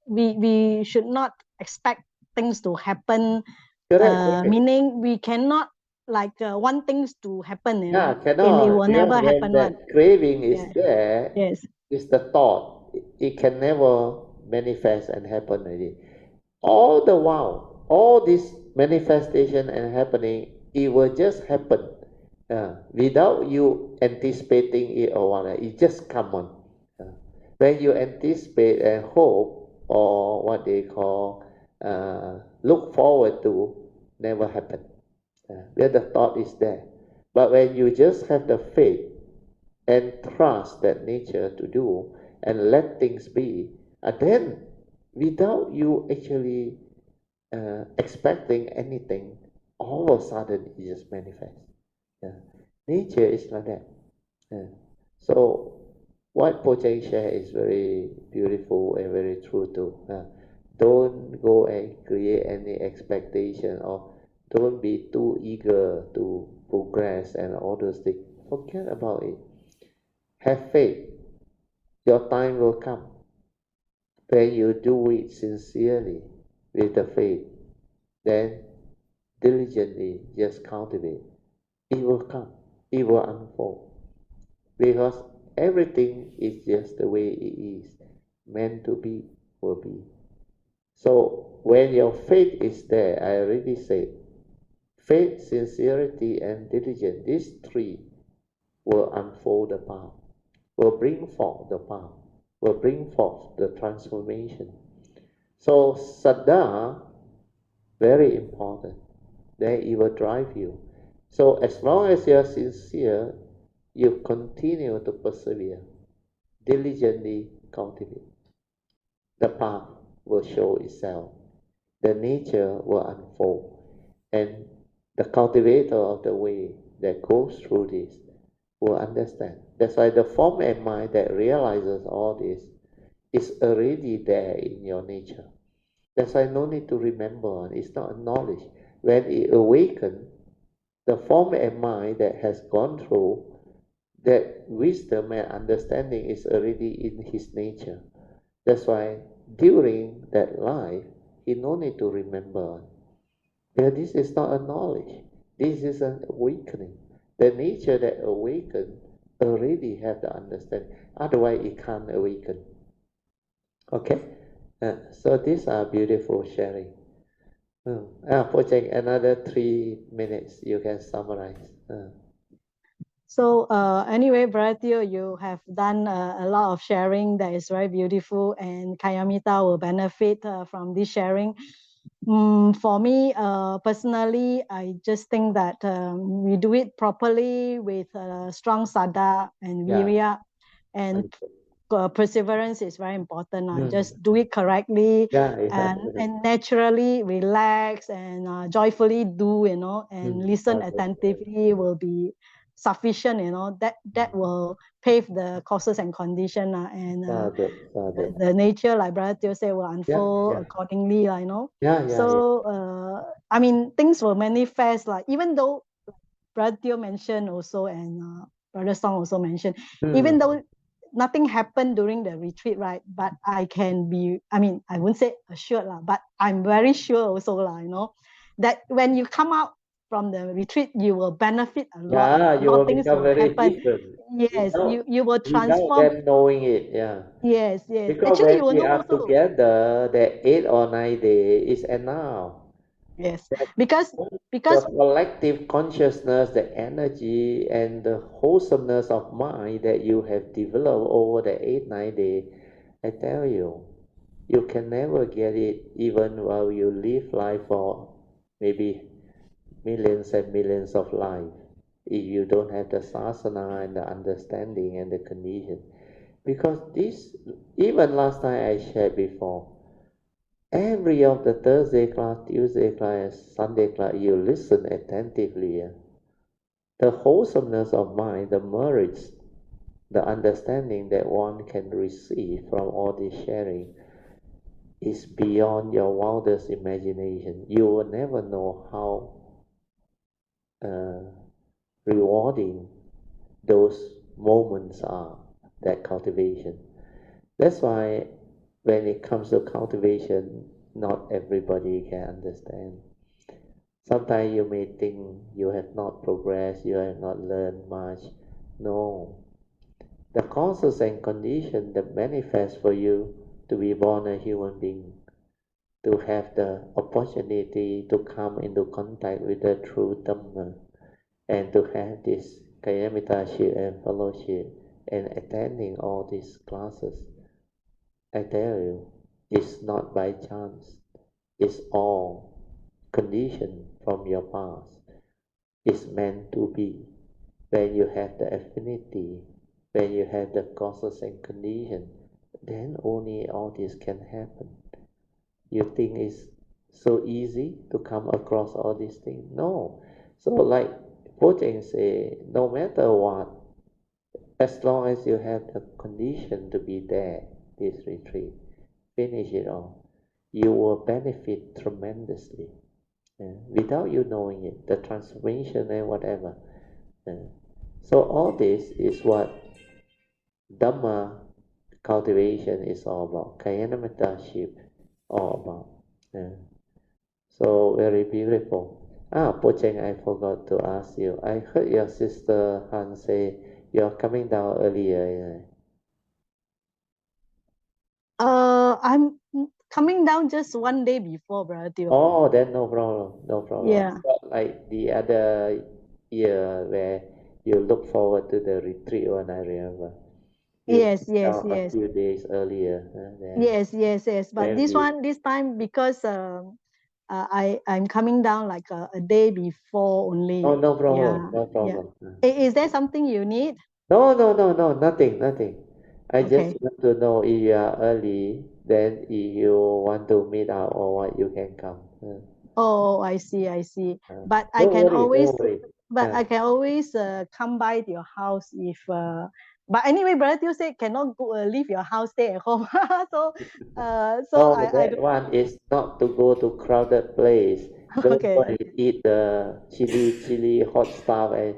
we should not expect things to happen. Correct. Meaning we cannot want things to happen, Yeah, and cannot. it will never When happen. that craving is Yeah. there, Yes. it's the thought. It can never manifest and happen already. All the while, all this manifestation and happening, it will just happen without you anticipating it or what. It just come on. When you anticipate and hope, or what they call look forward to, never happen. Where the thought is there. But when you just have the faith and trust that nature to do and let things be, then without you actually expecting anything, all of a sudden it just manifests. Nature is like that. So what Poh Cheng share is very beautiful and very true too. Don't go and create any expectation, or don't be too eager to progress and all those things. Forget about it. Have faith. Your time will come. When you do it sincerely with the faith, then diligently just cultivate. It will come. It will unfold. Because everything is just the way it is. Meant to be, will be. So when your faith is there, I already said, faith, sincerity, and diligence, these three will unfold the path, will bring forth the path, will bring forth the transformation. So Saddha, very important, then it will drive you. So as long as you are sincere, you continue to persevere, diligently cultivate. The path will show itself, the nature will unfold, and the cultivator of the way that goes through this will understand. That's why the form and mind that realizes all this is already there in your nature. That's why no need to remember, it's not a knowledge. When it awakens, the form and mind that has gone through that wisdom and understanding is already in his nature. That's why during that life, he no need to remember. Because this is not a knowledge. This is an awakening. The nature that awaken already have the understanding. Otherwise, it can't awaken. Okay? So these are beautiful sharing. Poh Cheng, another 3 minutes. You can summarize. So anyway, Brother Teo, you have done a lot of sharing that is very beautiful, and Kayamita will benefit from this sharing. For me, personally, I just think that we do it properly with strong sada and virya, and perseverance is very important. Just do it correctly, and naturally relax and joyfully do, and listen attentively will be sufficient. That will pave the causes and condition, and the nature, like Brother Teo said, will unfold accordingly. So I mean, things will manifest. Even though Brother Teo mentioned also, and Brother Song also mentioned, even though nothing happened during the retreat, right? But I can be, I mean, I wouldn't say assured, but I'm very sure also, that when you come out from the retreat, you will benefit a lot. Yeah, you will things become will very happen. different. Yes, you will Without transform. them knowing it, yeah. Yes. Because Actually, when you will we know are also. together, the 8 or 9 days is enough. Yes, because the collective consciousness, the energy, and the wholesomeness of mind that you have developed over the 8-9 days, I tell you, you can never get it even while you live life for maybe millions and millions of lives, if you don't have the sasana and the understanding and the condition. Because this, even last time I shared before, every of the Thursday class, Tuesday class, Sunday class, you listen attentively. The wholesomeness of mind, the merits, the understanding that one can receive from all this sharing is beyond your wildest imagination. You will never know how rewarding those moments are, that cultivation. That's why when it comes to cultivation, not everybody can understand. Sometimes you may think you have not progressed, you have not learned much. No. The causes and conditions that manifest for you to be born a human being, to have the opportunity to come into contact with the true Dhamma, and to have this Kayamittaship and fellowship, and attending all these classes, I tell you, it's not by chance. It's all conditioned from your past. It's meant to be. When you have the affinity, when you have the causes and conditions, then only all this can happen. You think it's so easy to come across all these things? No. So like Poh Cheng say, no matter what, as long as you have the condition to be there, this retreat, finish it all, you will benefit tremendously. Without you knowing it, the transformation and whatever. So all this is what Dhamma cultivation is all about, Kayanamitaship all about. So very beautiful. Poh Cheng, I forgot to ask you. I heard your sister Han say you're coming down earlier. I'm coming down just one day before, Brother Teo. Oh, then no problem. Yeah. Not like the other year where you look forward to the retreat one, I remember. Yes. A few days earlier. Yes. But this time, because I'm coming down like a day before only. Oh, no problem. Is there something you need? No, nothing. I just want to know if you are early, then if you want to meet up or what, you can come. Oh, I see. But I Don't can worry. I can always come by to your house if. But anyway, Brother Teo said cannot go leave your house, stay at home. So No, I that one is not to go to crowded place. Don't go and eat the chili hot stuff and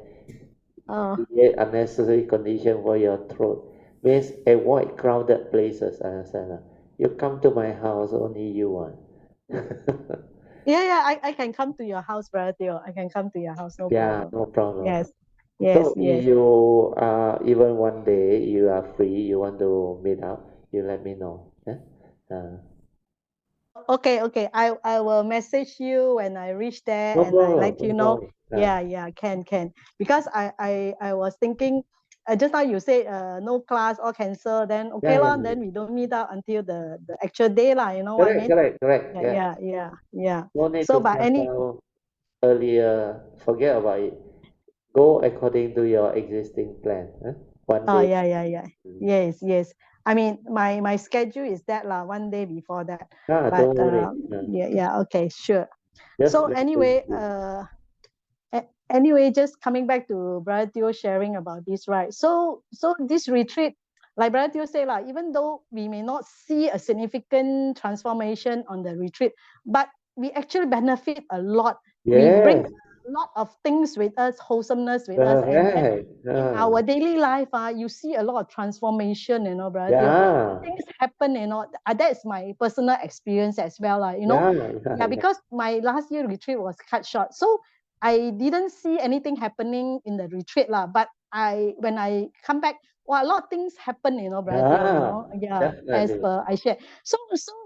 create unnecessary condition for your throat. Means avoid crowded places. Understand? You come to my house, only you want. Yeah, I can come to your house, Brother Theo. I can come to your house, no Yeah, problem. no problem. Yes, So yes. you even one day you are free, you want to meet up, you let me know. Yeah? Okay. I will message you when I reach there, No and I problem, let no you know. problem. Yeah, can. Because I was thinking, just now you say no class or cancel, then okay Yeah, lah, then we don't meet up until the actual day lah. You know what I mean? correct. Yeah. Yeah. No need So, to but any cancel earlier. Forget about it. Go according to your existing plan. Huh? One oh day. yeah. Mm. Yes. I mean, my schedule is that lah, one day before that. But Don't worry. yeah, okay, sure. Just So let things anyway, be. anyway, just coming back to Brother Teo sharing about this, right? So this retreat, like Brother Teo say, like, even though we may not see a significant transformation on the retreat, but we actually benefit a lot. We bring Yes, a lot of things with us, wholesomeness with us, and then correct. in our daily life, you see a lot of transformation, Brother Teo. Yeah, Things happen, that's my personal experience as well, yeah, yeah. because my last year retreat was cut short. So I didn't see anything happening in the retreat lah, but when I come back, well, a lot of things happen, Brother Teo, Yeah, yeah, as definitely. per I shared. So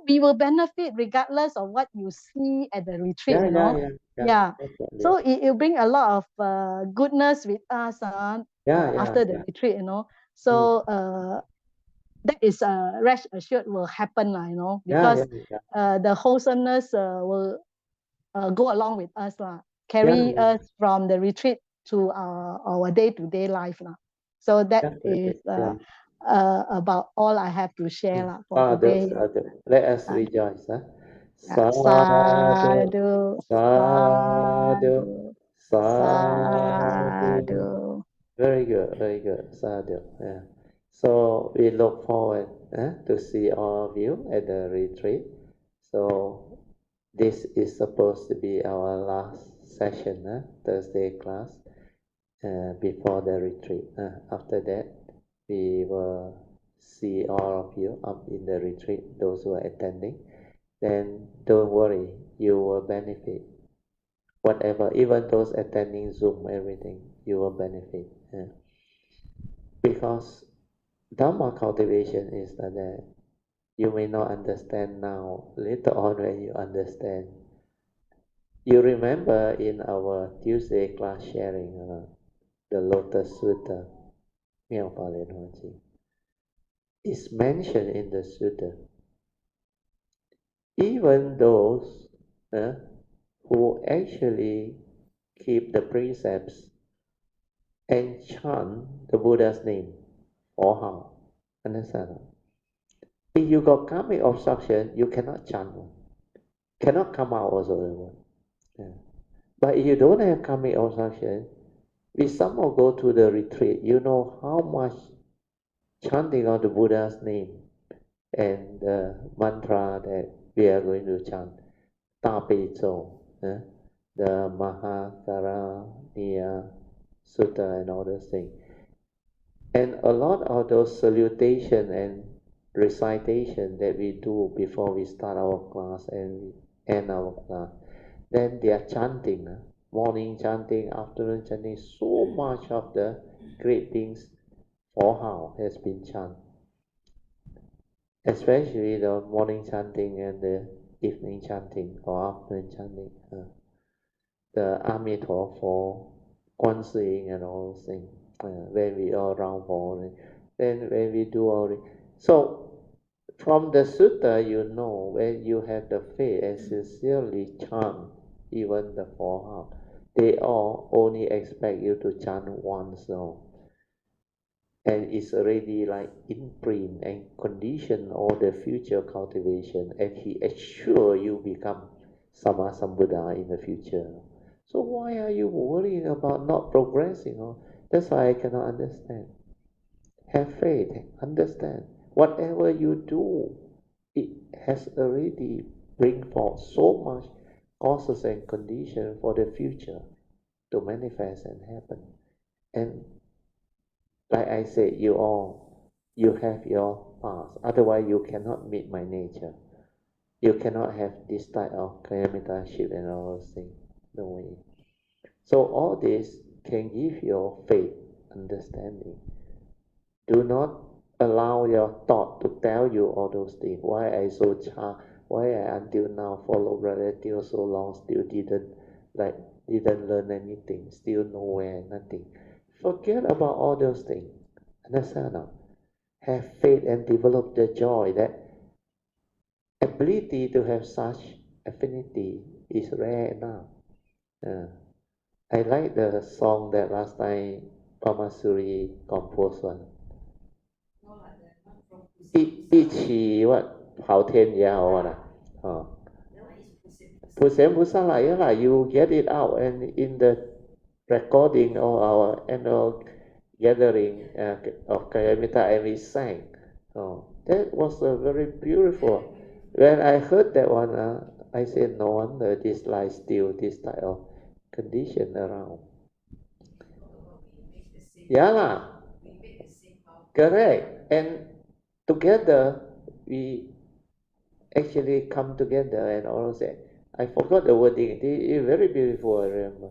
we will benefit regardless of what you see at the retreat, Yeah, yeah. definitely. So it bring a lot of goodness with us after the Yeah. retreat, Mm. So that is rest assured will happen, Yeah. because the wholesomeness will go along with us lah, carry Yeah, us from the retreat to our day-to-day life lah. So that is definitely. Yeah. about all I have to share lah for Sadhu, today. sadhu. Let us Uh, rejoice. Huh? yeah. Sadhu, Sadhu, sadhu, sadhu, sadhu. sadhu. Very good. Sadhu. Yeah. So we look forward to see all of you at the retreat. So this is supposed to be our last session, Thursday class, before the retreat. After that, we will see all of you up in the retreat, those who are attending. Then don't worry, you will benefit. Whatever, even those attending Zoom, everything, you will benefit. Because Dhamma cultivation is that you may not understand now, later on when you understand. You remember in our Tuesday class sharing, the Lotus Sutta, Miao Pali is mentioned in the Sutta. Even those who actually keep the precepts and chant the Buddha's name or how. Understand? If you got karmic obstruction, you cannot chant. Cannot come out also. Yeah. But if you don't have karmic obstruction, we somehow go to the retreat, you know how much chanting of the Buddha's name and the mantra that we are going to chant, Ta Pe Chou, the Mahakaraniya Sutta and all those things. And a lot of those salutation and recitation that we do before we start our class and we end our class, then they are chanting, morning chanting, afternoon chanting, so much of the great things for how has been chanted, especially the morning chanting and the evening chanting or afternoon chanting, the Amitabha, Guan and all those things, when we all round for, then when we do all the, so from the sutta, you know, when you have the faith and sincerely chant even the four half, they all only expect you to chant once now. And it's already like imprint and condition all the future cultivation, and he assure you become Sama Sambuddha in the future. So why are you worrying about not progressing? That's why I cannot understand. Have faith, understand. Whatever you do, it has already bring forth so much causes and condition for the future to manifest and happen. And like I said, you have your past. Otherwise, you cannot meet my nature. You cannot have this type of Kayamittaship and all those things. No way. So all this can give your faith understanding. Do not allow your thought to tell you all those things. Why I so why I until now follow Brother Teo so long still didn't learn anything, still nowhere, nothing. Forget about all those things. Understand now? Have faith and develop the joy. That ability to have such affinity is rare now. I like the song that last time Pamasuri composed one. 一起 what 跑天涯 or what Pusempusa yeah lah, you get it out and in the recording of our annual gathering of Kayamita and we sang. That was a very beautiful. When I heard that one, I said no wonder this life still this type of condition around. Yeah lah. Correct. And together we actually come together and all that. I forgot the wording. It's very beautiful, I remember.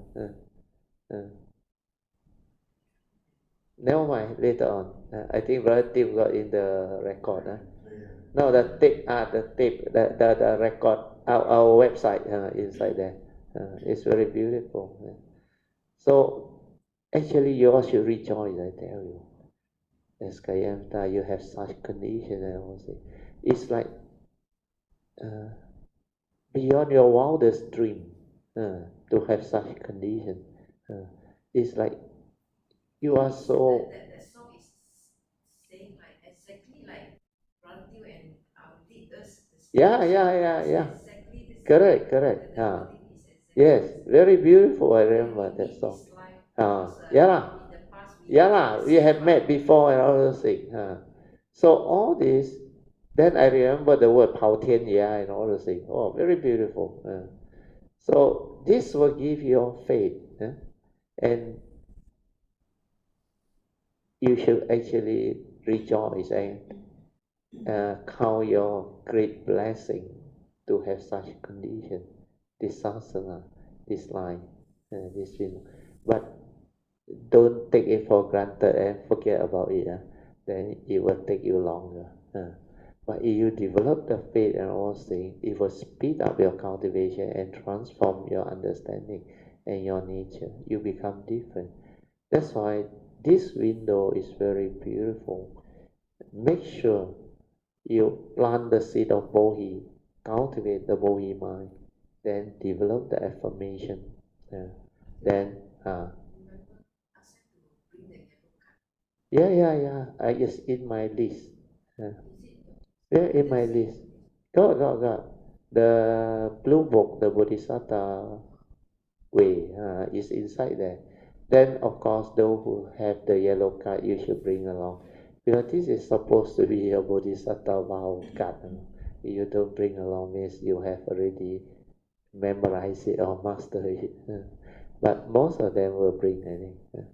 Never mind, later on. I think Brother Tim got in the record. No, the tape, the record, our website inside there. It's very beautiful. So, actually, you all should rejoice, I tell you. As Kayamta, you have such condition, I will say. It's like beyond your wildest dream to have such condition. It's like you are so. That song is saying like exactly like Rantiu and leaders. Yeah. Exactly the Correct. Yes, very beautiful. I remember that song. Yeah, we have met before and all those things. So all this, then I remember the word 跑天涯 and all those things. Oh, very beautiful. So this will give you faith, and you should actually rejoice and count your great blessing to have such condition, this sasana, this life, this film. But don't take it for granted and forget about it. Then it will take you longer. But if you develop the faith and all things, it will speed up your cultivation and transform your understanding and your nature. You become different. That's why this window is very beautiful. Make sure you plant the seed of Bodhi, cultivate the Bodhi mind, then develop the affirmation. Then yeah. It's in my list. Yeah, in my list. Got. The blue book, the Bodhisattva way, is inside there. Then, of course, those who have the yellow card, you should bring along. Because this is supposed to be a Bodhisattva vow card. If you don't bring along, means you have already memorized it or mastered it. But most of them will bring anything.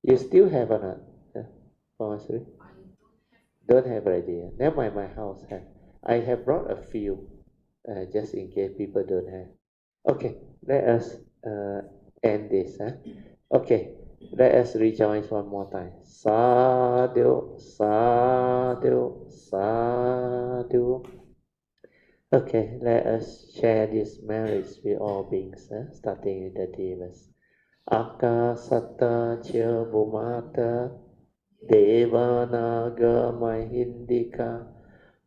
You still have or not? Don't have already. Never mind, my house have. I have brought a few, just in case people don't have. Okay, let us end this. Okay, let us rejoice one more time. Sadhu, sadhu, sadhu. Okay, let us share this marriage with all beings, starting with the Devas. Akasata Chya Bhumata Devanaga Mahindika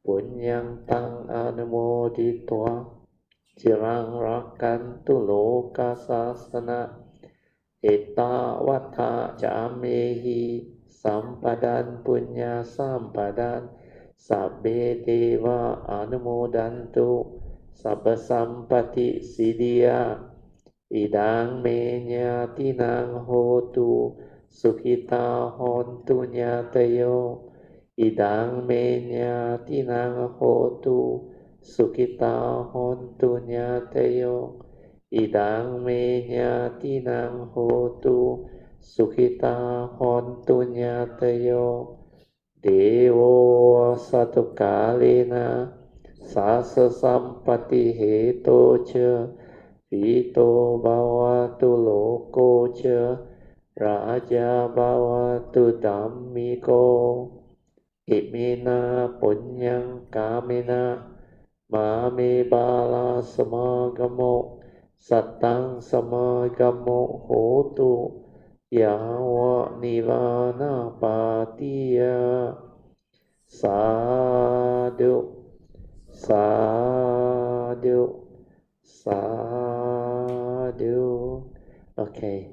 Punyang Tang Anumoditwa Chirang Rakantu Loka Sasana Etta Vata Jamehi Sampadan Punya Sampadan Sabbe Deva Anumodantu Sabba Sampati Siddhya Idang menya tinang hotu Sukhita hontu nyatayo Idang menya tinang hotu Sukhita hontu nyatayo Idang menya tinang hotu Sukhita hontu nyatayo Devo satu kalina sa sa sampati heto cha vito bhavatu loko cha raja bhavatu dhammiko imina punyang kamina mami bala samagamo satang samagamo hotu yawa nirvana patiya sadhu sadhu sadhu. Okay,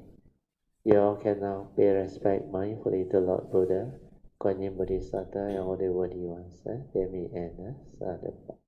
you all can now pay respect mindfully to Lord Buddha, Guanyin Bodhisattva, and all the worthy ones. They may end. Sadhu.